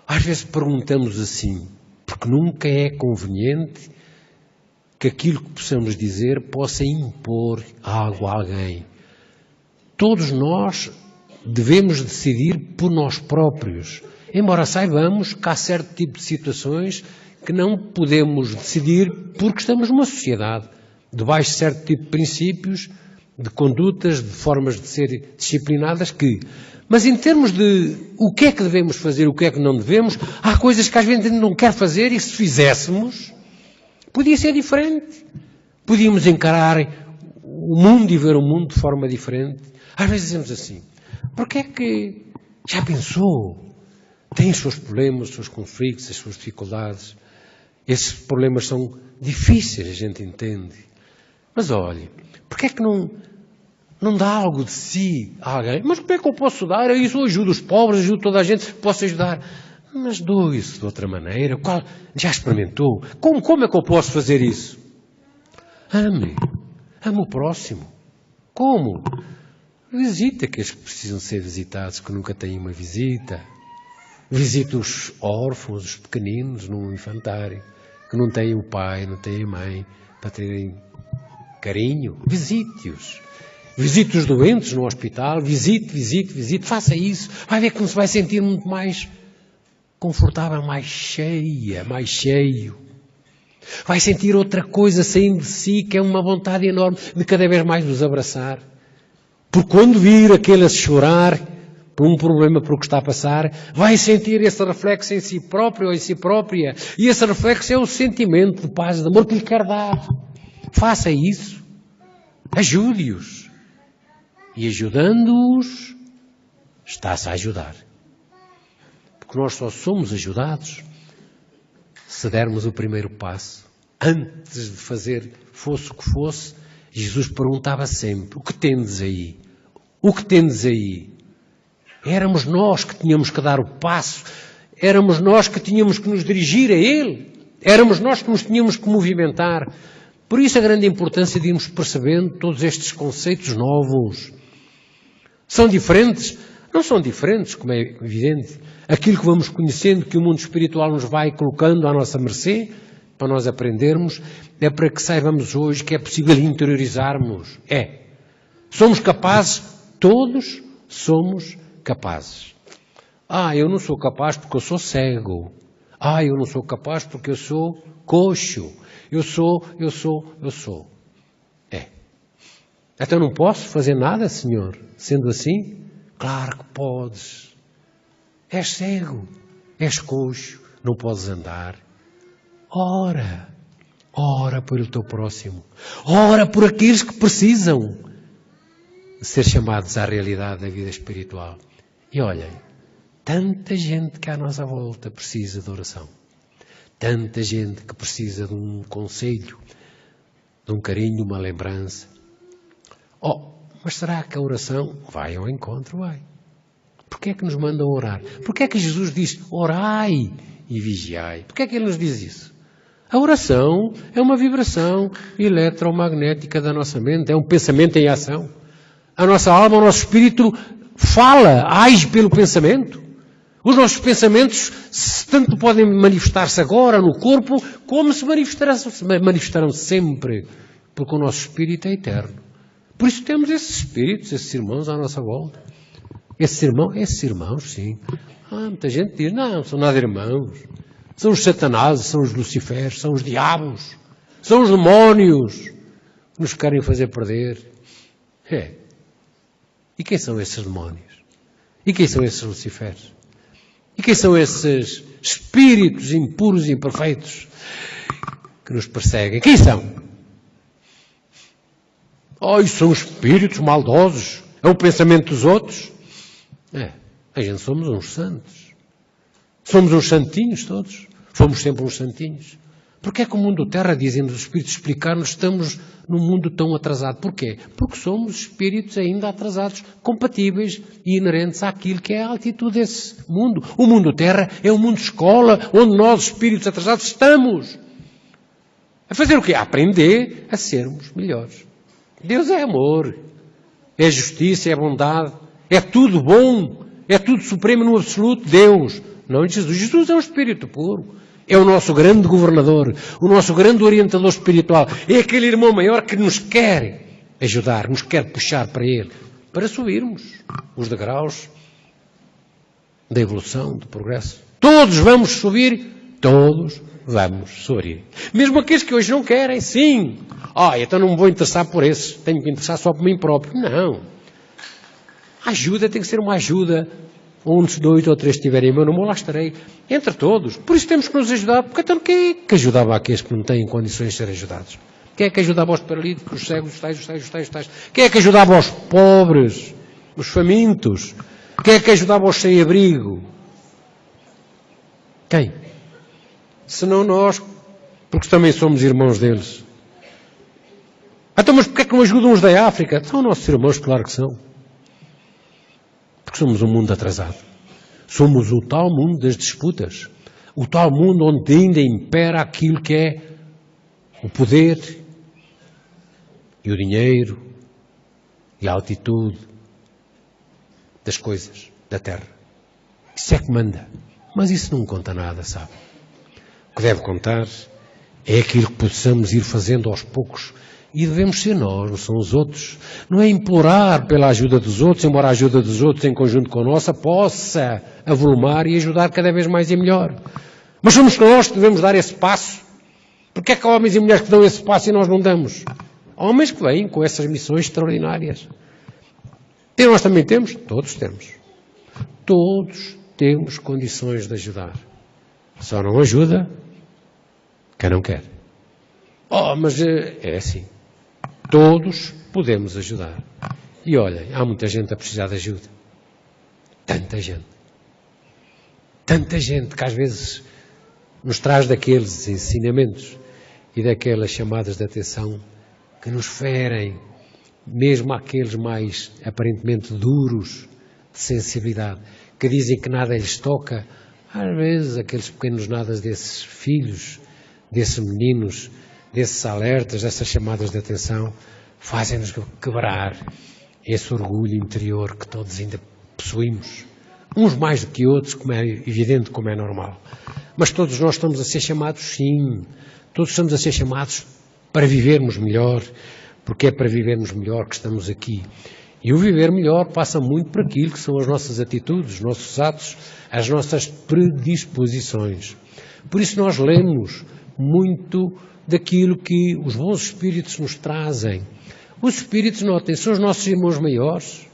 Às vezes perguntamos assim, porque nunca é conveniente que aquilo que possamos dizer possa impor algo a alguém. Todos nós devemos decidir por nós próprios, embora saibamos que há certo tipo de situações que não podemos decidir porque estamos numa sociedade, debaixo de certo tipo de princípios de condutas, de formas de ser disciplinadas mas em termos de o que é que devemos fazer, o que é que não devemos, há coisas que às vezes a gente não quer fazer e se fizéssemos, podia ser diferente. Podíamos encarar o mundo e ver o mundo de forma diferente. Às vezes dizemos assim, porque é que, já pensou, tem os seus problemas, os seus conflitos, as suas dificuldades. Esses problemas são difíceis, a gente entende. Mas olhe, porque é que não dá algo de si a alguém? Mas como é que eu posso dar? Eu ajudo os pobres, ajudo toda a gente, posso ajudar. Mas dou isso de outra maneira. Já experimentou? Como é que eu posso fazer isso? Ame o próximo. Como? Visita aqueles que precisam ser visitados, que nunca têm uma visita. Visita os órfãos, os pequeninos num infantário, que não têm o pai, não têm a mãe, para terem carinho. Visite-os. Visite os doentes no hospital. Visite. Faça isso. Vai ver como se vai sentir muito mais confortável, mais cheio. Vai sentir outra coisa saindo de si, que é uma vontade enorme de cada vez mais vos abraçar. Porque quando vir aquele a chorar por um problema, por o que está a passar, vai sentir esse reflexo em si próprio ou em si própria. E esse reflexo é o sentimento de paz e de amor que lhe quer dar. Faça isso. Ajude-os. E ajudando-os, está-se a ajudar. Porque nós só somos ajudados se dermos o primeiro passo. Antes de fazer, fosse o que fosse, Jesus perguntava sempre, o que tendes aí? O que tendes aí? Éramos nós que tínhamos que dar o passo. Éramos nós que tínhamos que nos dirigir a Ele. Éramos nós que nos tínhamos que movimentar. Por isso a grande importância de irmos percebendo todos estes conceitos novos. São diferentes? Não são diferentes, como é evidente. Aquilo que vamos conhecendo, que o mundo espiritual nos vai colocando à nossa mercê, para nós aprendermos, é para que saibamos hoje que é possível interiorizarmos. Somos capazes, todos somos capazes. Eu não sou capaz porque eu sou cego. Eu não sou capaz porque eu sou coxo. Eu sou. Então não posso fazer nada, Senhor? Sendo assim? Claro que podes. És cego, és coxo, não podes andar. Ora pelo teu próximo. Ora por aqueles que precisam de ser chamados à realidade da vida espiritual. E olhem, tanta gente que à nossa volta precisa de oração. Tanta gente que precisa de um conselho, de um carinho, uma lembrança. Mas será que a oração vai ao encontro? Vai. Porquê é que nos mandam orar? Porquê é que Jesus diz orai e vigiai? Porquê é que Ele nos diz isso? A oração é uma vibração eletromagnética da nossa mente, é um pensamento em ação. A nossa alma, o nosso espírito fala, age pelo pensamento. Os nossos pensamentos tanto podem manifestar-se agora no corpo, como se manifestarão sempre, porque o nosso espírito é eterno. Por isso temos esses espíritos, esses irmãos à nossa volta. Esses irmãos, sim. Muita gente diz, não são nada irmãos. São os satanases, são os luciferes, são os diabos, são os demónios que nos querem fazer perder. E quem são esses demónios? E quem são esses luciferes? E quem são esses espíritos impuros e imperfeitos que nos perseguem? Quem são? São espíritos maldosos. É o pensamento dos outros. A gente somos uns santos. Somos uns santinhos todos. Fomos sempre uns santinhos. Porquê é que o mundo terra, dizem os espíritos, explicar-nos, estamos num mundo tão atrasado? Porquê? Porque somos espíritos ainda atrasados, compatíveis e inerentes àquilo que é a altitude desse mundo. O mundo terra é um mundo escola, onde nós, espíritos atrasados, estamos. A fazer o quê? A aprender a sermos melhores. Deus é amor, é justiça, é bondade, é tudo bom, é tudo supremo no absoluto. Deus, não Jesus. Jesus é um espírito puro, é o nosso grande governador, o nosso grande orientador espiritual, é aquele irmão maior que nos quer ajudar, nos quer puxar para Ele, para subirmos os degraus da evolução, do progresso. Todos vamos subir, Todos vamos sorrir. Mesmo aqueles que hoje não querem, sim. Então não me vou interessar por esses. Tenho que me interessar só por mim próprio. Não. A ajuda tem que ser uma ajuda. Onde 2 ou 3 estiverem em meu nome, lá estarei. Entre todos. Por isso temos que nos ajudar. Porque então quem é que ajudava aqueles que não têm condições de ser ajudados? Quem é que ajudava os paralíticos, os cegos, os tais? Quem é que ajudava os pobres, os famintos? Quem é que ajudava os sem abrigo? Quem? Senão nós, porque também somos irmãos deles. Então, mas porquê é que não ajudam os da África? São nossos irmãos, claro que são. Porque somos um mundo atrasado. Somos o tal mundo das disputas. O tal mundo onde ainda impera aquilo que é o poder e o dinheiro e a altitude das coisas, da terra. Isso é que manda. Mas isso não conta nada, sabe? O que deve contar é aquilo que possamos ir fazendo aos poucos. E devemos ser nós, não são os outros. Não é implorar pela ajuda dos outros, embora a ajuda dos outros em conjunto com a nossa possa avolumar e ajudar cada vez mais e melhor. Mas somos nós que devemos dar esse passo. Porque é que há homens e mulheres que dão esse passo e nós não damos? Homens que vêm com essas missões extraordinárias. E nós também temos? Todos temos. Todos temos condições de ajudar. Só não ajuda quem não quer. Mas é assim. Todos podemos ajudar. E olhem, há muita gente a precisar de ajuda. Tanta gente. Tanta gente que às vezes nos traz daqueles ensinamentos e daquelas chamadas de atenção que nos ferem, mesmo aqueles mais aparentemente duros de sensibilidade, que dizem que nada lhes toca. Às vezes aqueles pequenos nadas desses filhos, desses meninos, desses alertas, dessas chamadas de atenção, fazem-nos quebrar esse orgulho interior que todos ainda possuímos. Uns mais do que outros, como é evidente, como é normal. Mas todos nós estamos a ser chamados, sim. Todos estamos a ser chamados para vivermos melhor, porque é para vivermos melhor que estamos aqui. E o viver melhor passa muito por aquilo que são as nossas atitudes, os nossos atos, as nossas predisposições. Por isso nós lemos muito daquilo que os bons espíritos nos trazem. Os espíritos, notem, são os nossos irmãos maiores,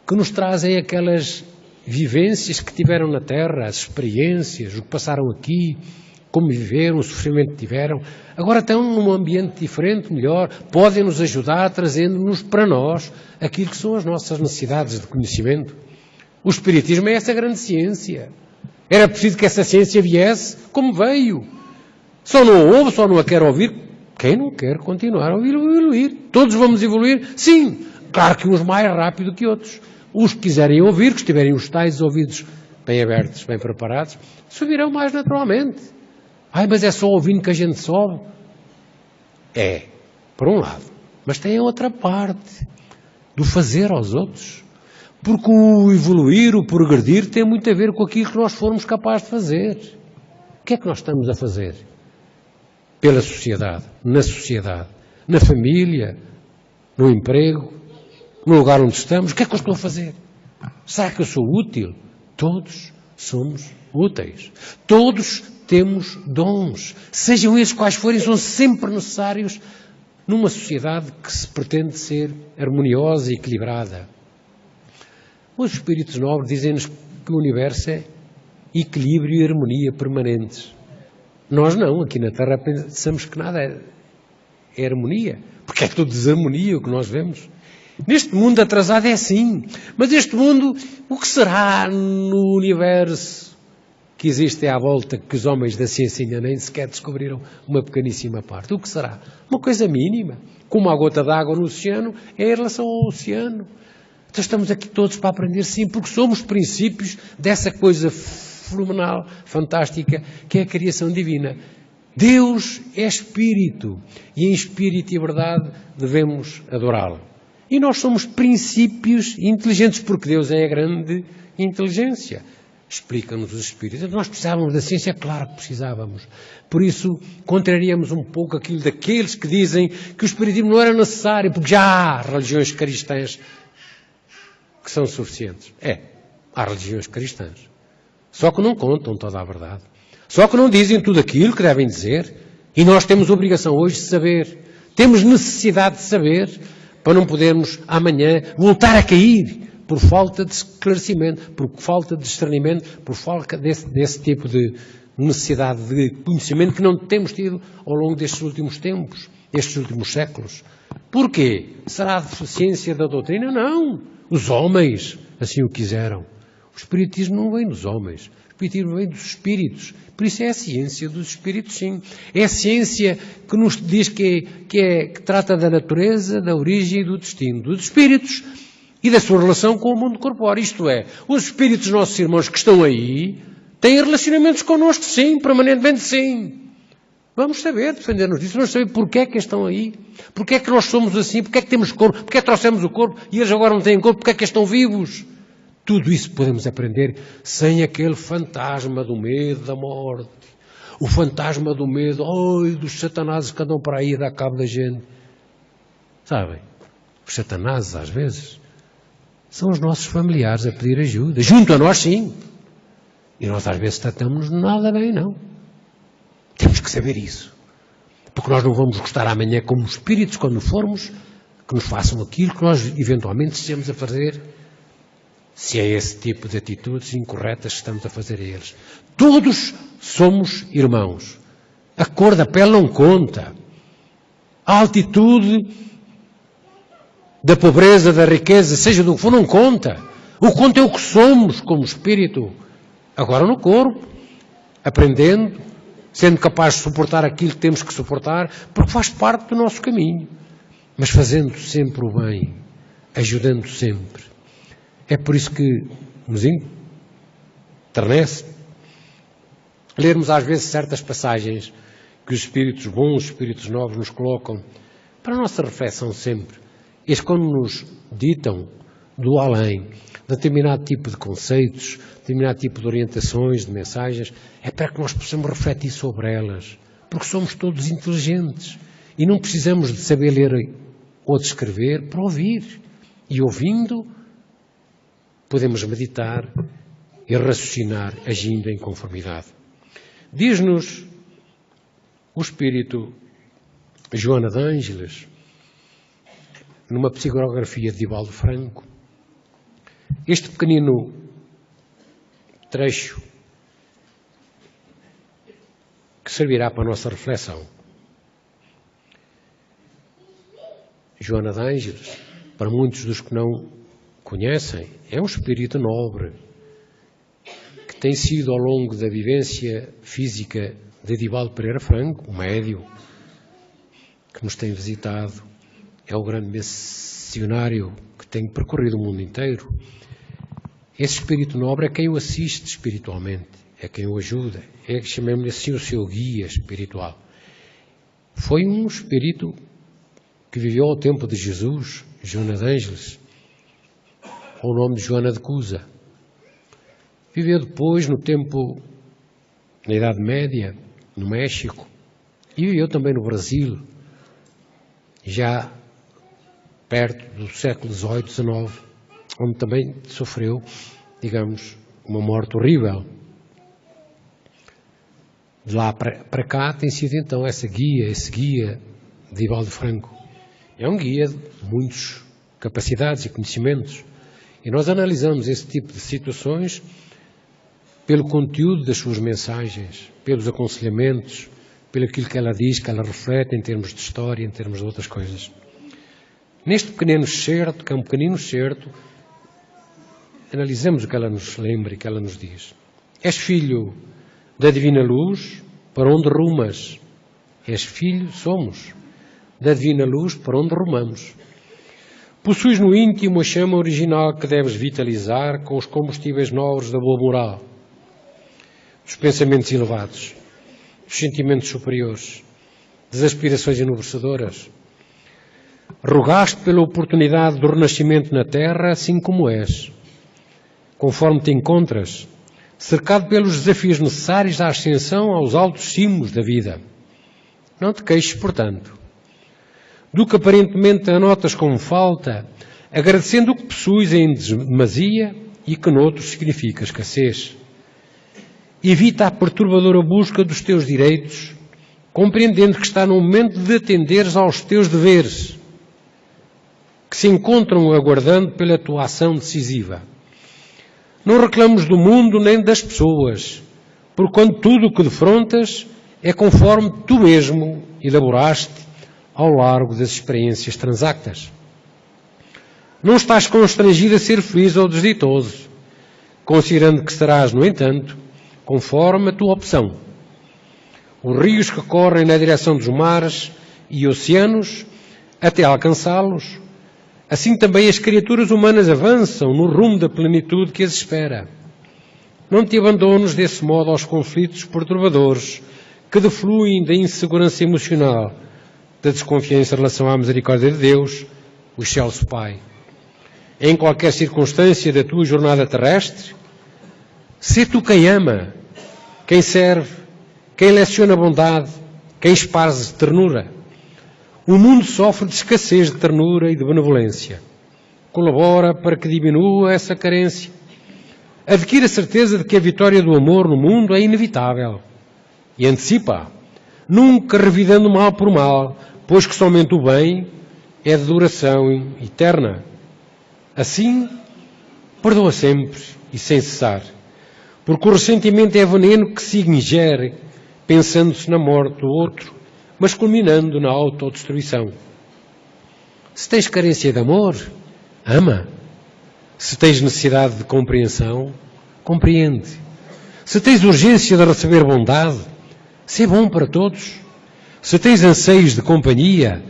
que nos trazem aquelas vivências que tiveram na Terra, as experiências, o que passaram aqui, como viveram, o sofrimento que tiveram. Agora estão num ambiente diferente, melhor, podem nos ajudar trazendo-nos para nós aquilo que são as nossas necessidades de conhecimento. O Espiritismo é essa grande ciência. Era preciso que essa ciência viesse como veio. Só não a ouve, só não a quer ouvir quem não quer continuar a evoluir. Todos vamos evoluir? Sim. Claro que uns mais rápido que outros. Os que quiserem ouvir, que estiverem os tais ouvidos bem abertos, bem preparados, subirão mais naturalmente. Mas é só ouvindo que a gente sobe? É, por um lado. Mas tem a outra parte, do fazer aos outros. Porque o evoluir, o progredir, tem muito a ver com aquilo que nós formos capazes de fazer. O que é que nós estamos a fazer? Pela sociedade, na família, no emprego, no lugar onde estamos. O que é que eu estou a fazer? Será que eu sou útil? Todos somos úteis. Todos temos dons. Sejam esses quais forem, são sempre necessários numa sociedade que se pretende ser harmoniosa e equilibrada. Os espíritos nobres dizem-nos que o universo é equilíbrio e harmonia permanentes. Nós não, aqui na Terra pensamos que nada é harmonia, porque é tudo desarmonia o que nós vemos. Neste mundo atrasado é assim, mas este mundo, o que será no universo que existe à volta, que os homens da ciência ainda nem sequer descobriram uma pequeníssima parte? O que será? Uma coisa mínima, como a gota d'água no oceano é em relação ao oceano. Então estamos aqui todos para aprender, sim, porque somos princípios dessa coisa fenomenal, fantástica, que é a criação divina. Deus é Espírito, e em Espírito e verdade devemos adorá-lo. E nós somos princípios inteligentes, porque Deus é a grande inteligência. Explica-nos os Espíritos. Nós precisávamos da ciência, claro que precisávamos. Por isso, contrariamos um pouco aquilo daqueles que dizem que o Espiritismo não era necessário, porque já há religiões cristãs que são suficientes. Há religiões cristãs. Só que não contam toda a verdade. Só que não dizem tudo aquilo que devem dizer. E nós temos obrigação hoje de saber. Temos necessidade de saber para não podermos amanhã voltar a cair por falta de esclarecimento, por falta de discernimento, por falta desse tipo de necessidade de conhecimento que não temos tido ao longo destes últimos tempos, destes últimos séculos. Porquê? Será a deficiência da doutrina? Não. Os homens assim o quiseram. O espiritismo não vem dos homens. O espiritismo vem dos espíritos. Por isso é a ciência dos espíritos, sim. É a ciência que nos diz que trata da natureza, da origem e do destino dos espíritos e da sua relação com o mundo corpóreo. Isto é, os espíritos nossos irmãos que estão aí têm relacionamentos connosco, sim, permanentemente, sim. Vamos saber defender-nos disso, vamos saber porque é que estão aí, porque é que nós somos assim, porque é que temos corpo, porque é que trouxemos o corpo e eles agora não têm corpo, porque é que estão vivos. Tudo isso podemos aprender sem aquele fantasma do medo da morte. O fantasma do medo, dos satanases que andam por aí a dar cabo da gente. Sabem? Os satanases, às vezes, são os nossos familiares a pedir ajuda. Junto a nós, sim. E nós, às vezes, tratamos nada bem, não. Temos que saber isso. Porque nós não vamos gostar amanhã como espíritos, quando formos, que nos façam aquilo que nós, eventualmente, estejamos a fazer, se é esse tipo de atitudes incorretas que estamos a fazer a eles. Todos somos irmãos. A cor da pele não conta. A altitude da pobreza, da riqueza, seja do que for, não conta. O que conta é o que somos como espírito. Agora no corpo, aprendendo, sendo capaz de suportar aquilo que temos que suportar, porque faz parte do nosso caminho. Mas fazendo sempre o bem, ajudando sempre. É por isso que nos enternece lermos às vezes certas passagens que os espíritos bons, os espíritos novos nos colocam para a nossa reflexão sempre. Eles quando nos ditam do além, determinado tipo de conceitos, determinado tipo de orientações, de mensagens, é para que nós possamos refletir sobre elas, porque somos todos inteligentes e não precisamos de saber ler ou de escrever para ouvir. E ouvindo, podemos meditar e raciocinar agindo em conformidade. Diz-nos o espírito Joana de Ângeles, numa psicografia de Divaldo Franco, este pequenino trecho que servirá para a nossa reflexão. Joana de Ângeles, para muitos dos que não conhecem, é um espírito nobre que tem sido ao longo da vivência física de Divaldo Pereira Franco, um médium que nos tem visitado, é o grande missionário que tem percorrido o mundo inteiro. Esse espírito nobre é quem o assiste espiritualmente, é quem o ajuda, é, chamemos-lhe assim, o seu guia espiritual. Foi um espírito que viveu ao tempo de Jesus, Joana de Ângeles, ao nome de Joana de Cusa. Viveu depois no tempo, na Idade Média, no México, e viveu também no Brasil, já perto do século XVIII, XIX, onde também sofreu, digamos, uma morte horrível. De lá para cá tem sido então esse guia de Divaldo Franco. É um guia de muitas capacidades e conhecimentos. E nós analisamos esse tipo de situações pelo conteúdo das suas mensagens, pelos aconselhamentos, pelo aquilo que ela diz, que ela reflete em termos de história, em termos de outras coisas. Neste pequenino excerto, que é um pequenino excerto, analisamos o que ela nos lembra e o que ela nos diz. És filho da divina luz, para onde rumas? És filho, somos, da divina luz, para onde rumamos. Possuis no íntimo a chama original que deves vitalizar com os combustíveis nobres da boa moral, dos pensamentos elevados, dos sentimentos superiores, das aspirações enobrecedoras. Rogaste pela oportunidade do renascimento na terra, assim como és, conforme te encontras, cercado pelos desafios necessários à ascensão aos altos cimos da vida. Não te queixes, portanto, do que aparentemente anotas como falta, agradecendo o que possuis em demasia e que noutros significa escassez. Evita a perturbadora busca dos teus direitos, compreendendo que está no momento de atenderes aos teus deveres, que se encontram aguardando pela tua ação decisiva. Não reclamos do mundo nem das pessoas, porquanto tudo o que defrontas é conforme tu mesmo elaboraste ao largo das experiências transactas. Não estás constrangido a ser feliz ou desditoso, considerando que serás, no entanto, conforme a tua opção. Os rios que correm na direção dos mares e oceanos, até alcançá-los, assim também as criaturas humanas avançam no rumo da plenitude que as espera. Não te abandones desse modo aos conflitos perturbadores que defluem da insegurança emocional, da desconfiança em relação à misericórdia de Deus, o excelso Pai. Em qualquer circunstância da tua jornada terrestre, sê tu quem ama, quem serve, quem leciona bondade, quem esparze ternura. O mundo sofre de escassez de ternura e de benevolência. Colabora para que diminua essa carência. Adquire a certeza de que a vitória do amor no mundo é inevitável. E antecipa-a, nunca revidando mal por mal, pois que somente o bem é de duração eterna. Assim, perdoa sempre e sem cessar, porque o ressentimento é veneno que se ingere, pensando-se na morte do outro, mas culminando na autodestruição. Se tens carência de amor, ama. Se tens necessidade de compreensão, compreende. Se tens urgência de receber bondade, sê bom para todos. Se tens anseios de companhia,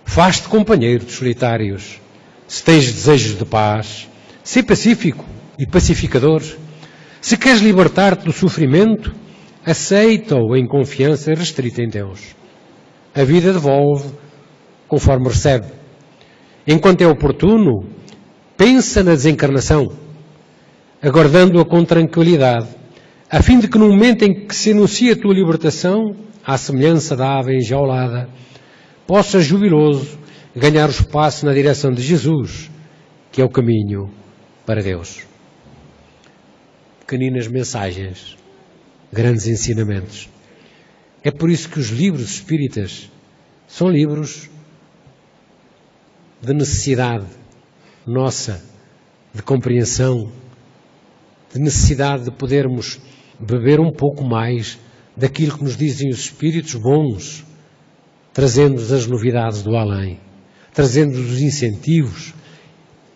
faz-te companheiro dos solitários. Se tens desejos de paz, sê pacífico e pacificador. Se queres libertar-te do sofrimento, aceita-o em confiança restrita em Deus. A vida devolve conforme recebe. Enquanto é oportuno, pensa na desencarnação, aguardando-a com tranquilidade, a fim de que no momento em que se anuncia a tua libertação, à semelhança da ave enjaulada, possas jubiloso ganhar o espaço na direção de Jesus, que é o caminho para Deus. Pequeninas mensagens, grandes ensinamentos. É por isso que os livros espíritas são livros de necessidade nossa, de compreensão, de necessidade de podermos beber um pouco mais daquilo que nos dizem os espíritos bons, trazendo-nos as novidades do além, trazendo-nos os incentivos,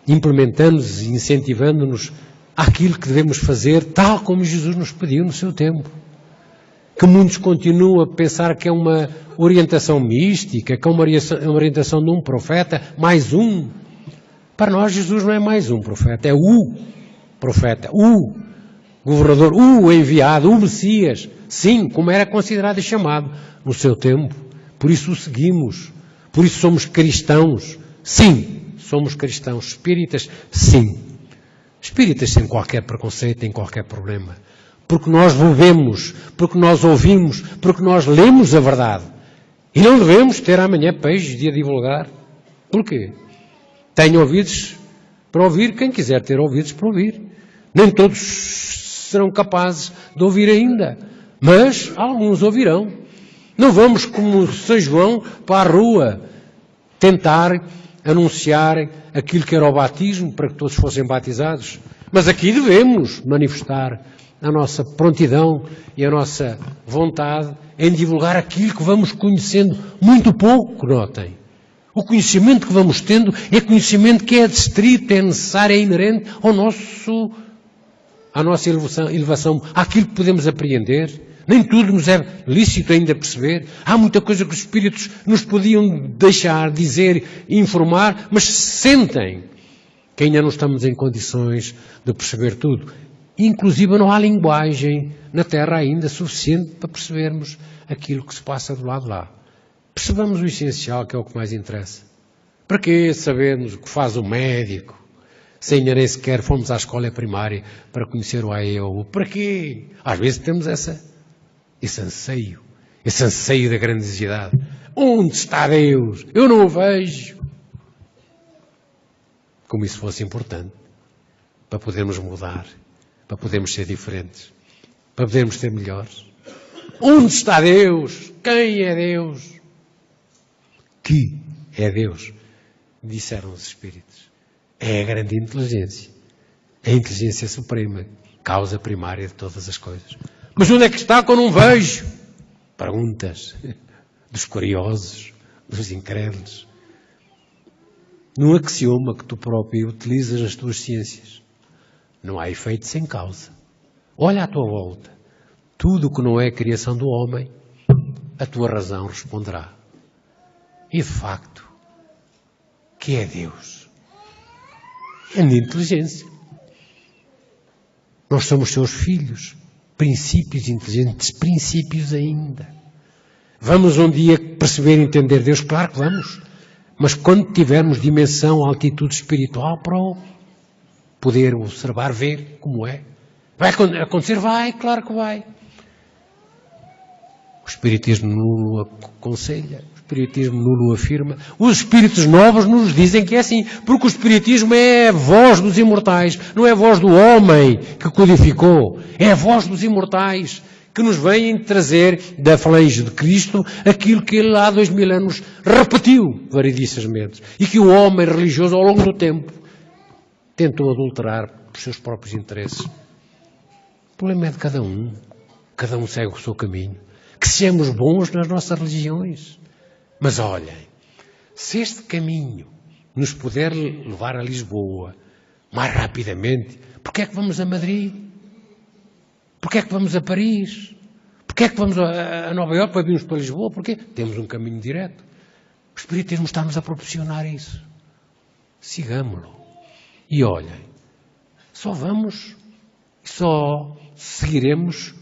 implementando-nos e incentivando-nos àquilo que devemos fazer, tal como Jesus nos pediu no seu tempo. Que muitos continuam a pensar que é uma orientação mística, que é uma orientação de um profeta, mais um. Para nós, Jesus não é mais um profeta, é o profeta, o governador, o enviado, o Messias. Sim, como era considerado e chamado no seu tempo. Por isso o seguimos. Por isso somos cristãos. Sim, somos cristãos. Espíritas, sim. Espíritas sem qualquer preconceito, sem qualquer problema. Porque nós vivemos, porque nós ouvimos, porque nós lemos a verdade. E não devemos ter amanhã peixe de a divulgar. Porquê? Tenho ouvidos para ouvir quem quiser ter ouvidos para ouvir. Nem todos serão capazes de ouvir ainda, mas alguns ouvirão. Não vamos, como São João, para a rua tentar anunciar aquilo que era o batismo para que todos fossem batizados. Mas aqui devemos manifestar a nossa prontidão e a nossa vontade em divulgar aquilo que vamos conhecendo muito pouco, notem. O conhecimento que vamos tendo é conhecimento que é adstrito, é necessário, é inerente à nossa elevação, àquilo que podemos apreender. Nem tudo nos é lícito ainda perceber. Há muita coisa que os espíritos nos podiam deixar, dizer, informar, mas sentem que ainda não estamos em condições de perceber tudo. Inclusive não há linguagem na Terra ainda suficiente para percebermos aquilo que se passa do lado de lá. Percebamos o essencial, que é o que mais interessa. Para que sabermos o que faz o médico, se ainda nem sequer fomos à escola primária para conhecer o AEO? Para quê? Às vezes temos esse anseio da grandiosidade. Onde está Deus? Eu não o vejo. Como isso fosse importante para podermos mudar, para podermos ser diferentes. para podermos ser melhores? Onde está Deus? Quem é Deus? Que é Deus? Disseram os Espíritos. É a grande inteligência. A inteligência suprema, causa primária de todas as coisas. Mas onde é que está quando não vejo? Perguntas dos curiosos, dos incrédulos. Num axioma que tu próprio utilizas nas tuas ciências. Não há efeito sem causa. Olha à tua volta. Tudo o que não é criação do homem, a tua razão responderá. E de facto, que é Deus? É de inteligência. Nós somos seus filhos, princípios inteligentes, princípios ainda. Vamos um dia perceber e entender Deus? Claro que vamos. Mas quando tivermos dimensão, altitude espiritual para o poder observar, ver como é. Vai acontecer? Vai, claro que vai. O Espiritismo não o aconselha, o Espiritismo não o afirma. Os Espíritos novos nos dizem que é assim, porque o Espiritismo é a voz dos imortais, não é a voz do homem que codificou, é a voz dos imortais que nos vêm trazer da falange de Cristo aquilo que ele há 2000 anos repetiu variedissamente e que o homem religioso ao longo do tempo tentou adulterar por seus próprios interesses. O problema é de cada um segue o seu caminho. Que sejamos bons nas nossas religiões. Mas olhem, se este caminho nos puder levar a Lisboa mais rapidamente, porquê é que vamos a Madrid? Porquê é que vamos a Paris? Porquê é que vamos a Nova Iorque para virmos para Lisboa? Porquê? Temos um caminho direto. O Espiritismo está-nos a proporcionar isso. Sigamo-lo. E olhem, só seguiremos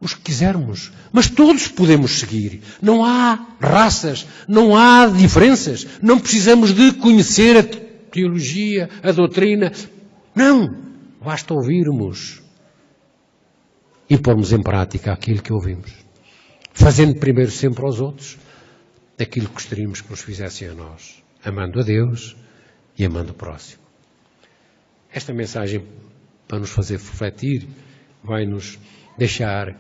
os que quisermos. Mas todos podemos seguir. Não há raças, não há diferenças. Não precisamos de conhecer a teologia, a doutrina. Não. Basta ouvirmos e pormos em prática aquilo que ouvimos. Fazendo primeiro sempre aos outros aquilo que gostaríamos que nos fizessem a nós. Amando a Deus e amando o próximo. Esta mensagem, para nos fazer refletir, vai-nos deixar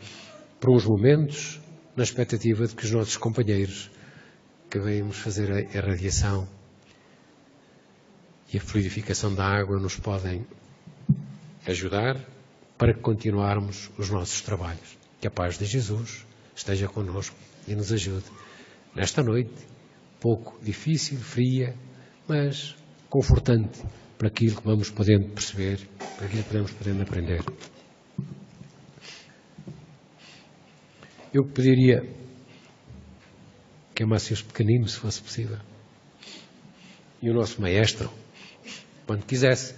por uns momentos na expectativa de que os nossos companheiros que vêm-nos fazer a radiação e a fluidificação da água nos podem ajudar para continuarmos os nossos trabalhos. Que a paz de Jesus esteja connosco e nos ajude nesta noite, pouco difícil, fria, mas confortante para aquilo que vamos podendo perceber, para aquilo que vamos podendo aprender. Eu pediria que amassem os pequeninos, se fosse possível. E o nosso maestro, quando quisesse.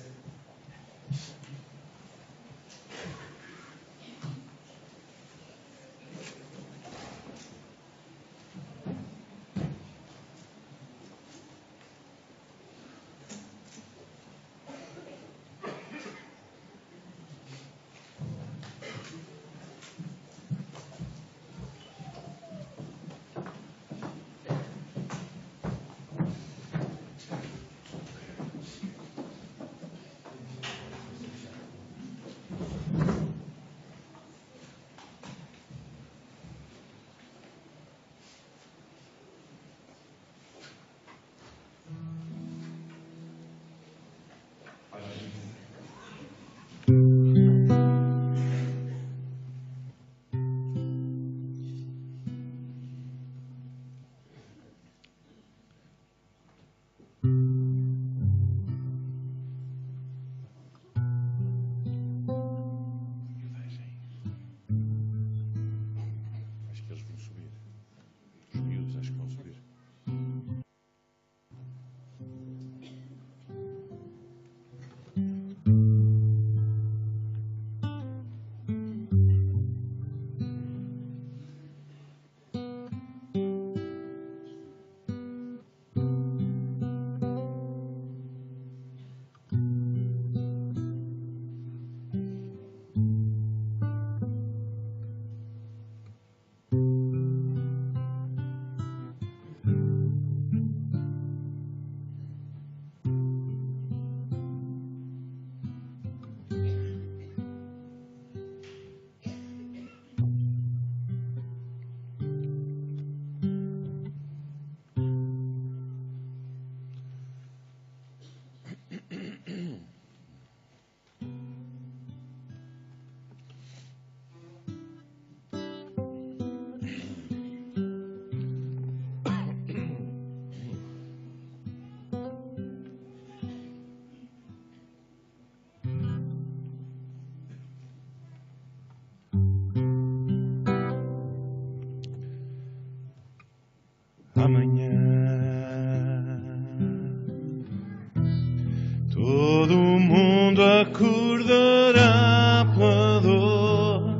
Todo o mundo acordará pela dor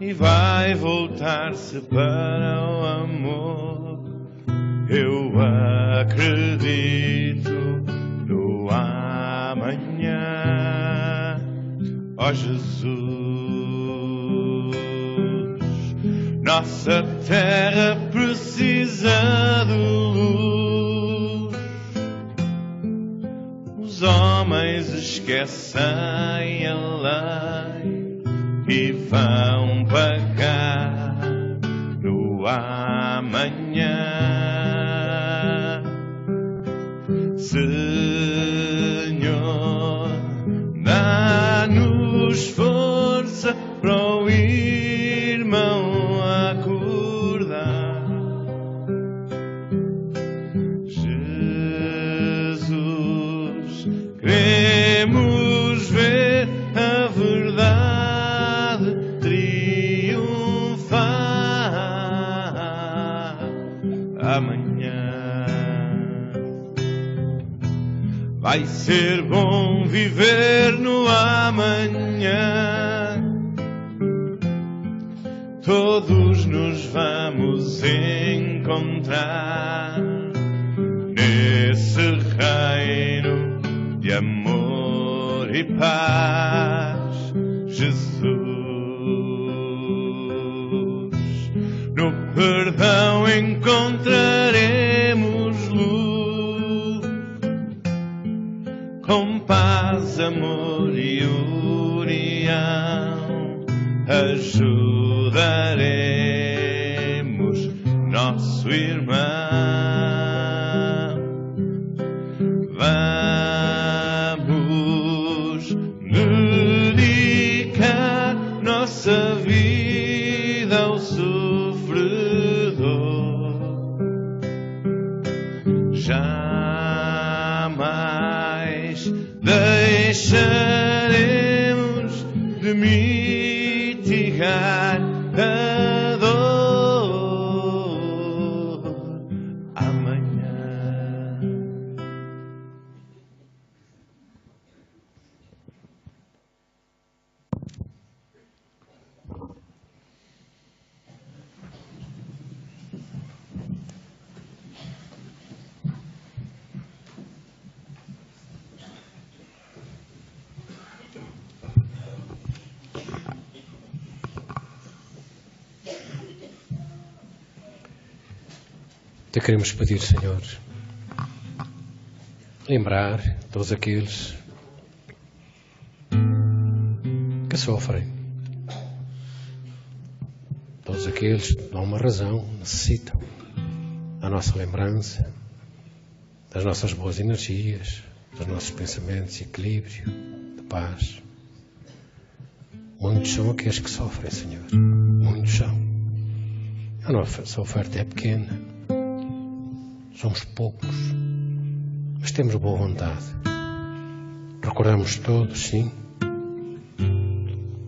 e vai voltar-se para o amor. Eu acredito no amanhã, ó Jesus. Nossa terra precisa de luz. Os homens esquecem a lei e vão pagar no amanhã. Senhor, dá-nos força para o irmão acordar. Jesus, queremos ver a verdade triunfar amanhã. Vai ser bom viver no amanhã. Todos nos vamos encontrar nesse reino de amor e paz, Jesus. No perdão encontraremos luz, com paz, amor e união ajudaremos nosso irmão. Vamos dedicar nossa vida ao sofredor. Jamais deixaremos de mitigar a dor amanhã. Te queremos pedir, Senhor, lembrar todos aqueles que sofrem, todos aqueles que, por uma razão, necessitam da nossa lembrança, das nossas boas energias, dos nossos pensamentos de equilíbrio, de paz. Muitos são aqueles que sofrem, Senhor. Muitos são. A nossa oferta é pequena. Somos poucos, mas temos boa vontade. Recordamos todos, sim,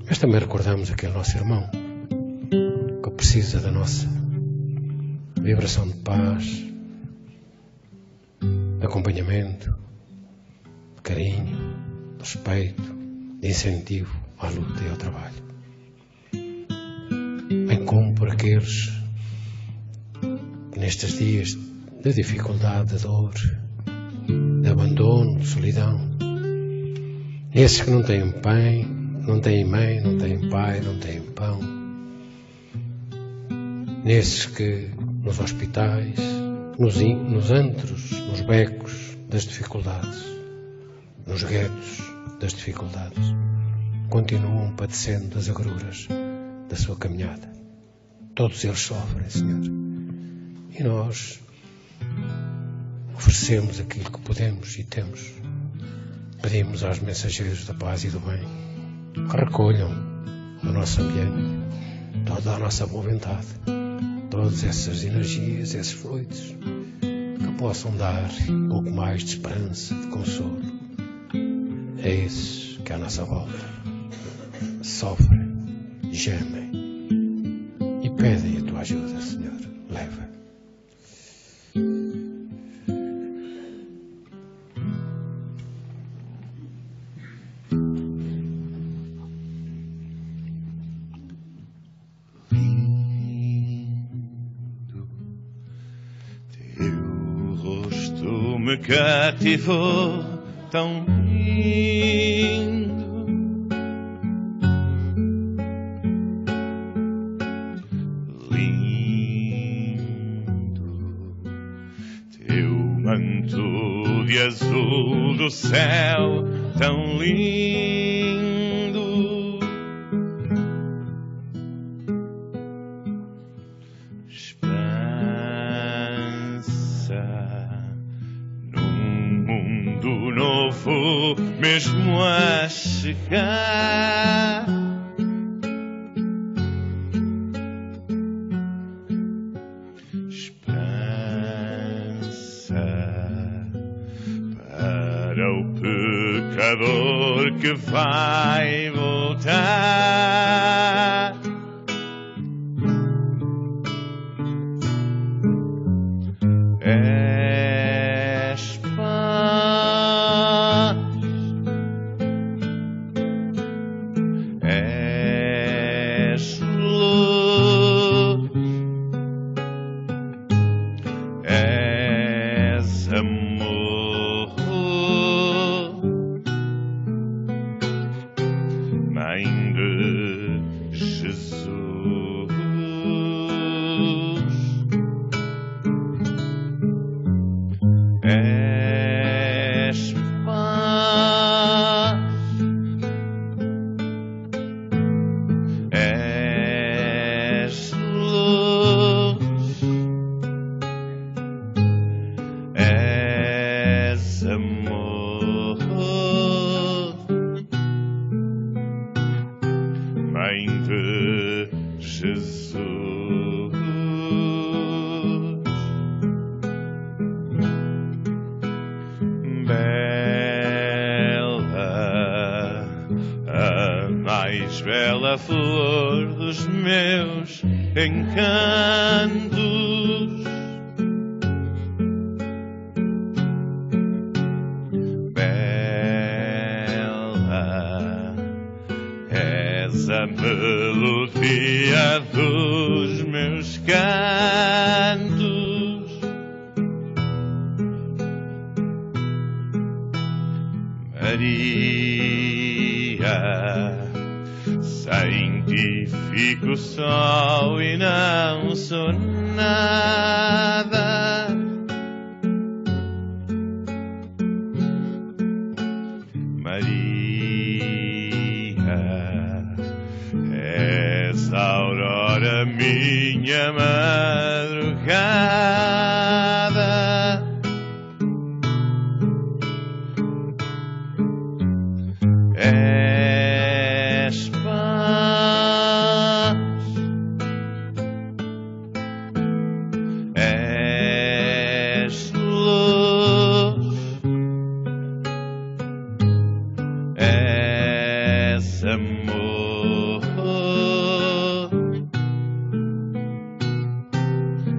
mas também recordamos aquele nosso irmão que precisa da nossa vibração de paz, de acompanhamento, de carinho, de respeito, de incentivo à luta e ao trabalho. Bem como por aqueles que nestes dias de dificuldade, de dor, de abandono, de solidão, esses que não têm pai, não têm mãe, não têm pai, não têm pão, nesses que nos hospitais, nos antros, nos becos das dificuldades, nos guetos das dificuldades, continuam padecendo das agruras da sua caminhada. Todos eles sofrem, Senhor, e nós oferecemos aquilo que podemos e temos. Pedimos aos mensageiros da paz e do bem que recolham do nosso ambiente toda a nossa boa vontade, todas essas energias, esses fluidos que possam dar um pouco mais de esperança, de consolo a esses que à nossa volta sofrem, gemem e pedem a tua ajuda, Senhor. Leva. me cativou tão lindo. Teu manto de azul do céu tão lindo. Esperança num mundo novo mesmo a chegar. Para o pecador que vai voltar. És paz, és luz, és amor, Mãe de Jesus. És paz, és luz, és amor, Mãe de Jesus. Bela, a mais bela flor dos meus encantos. Bela, és a melodia dos meus cantos. Maria, sem ti fico só e não sou nada. Maria, és a aurora minha madrugada. És paz, és luz, és amor,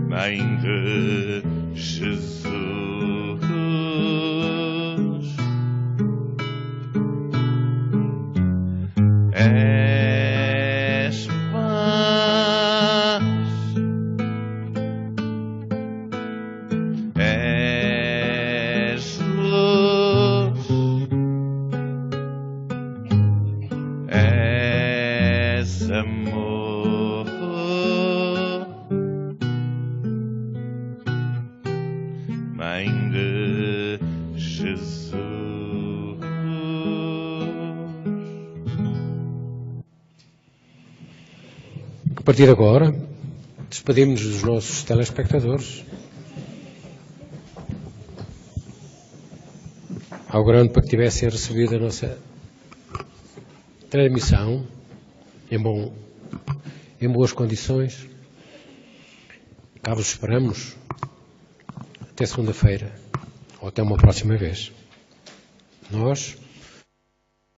Mãe de Jesus. És paz, és luz, és amor, Mãe de Jesus. A partir de agora, despedimos dos nossos telespectadores. Augurando para que tivessem recebido a nossa transmissão em boas condições. Cá vos esperamos até segunda-feira ou até uma próxima vez. Nós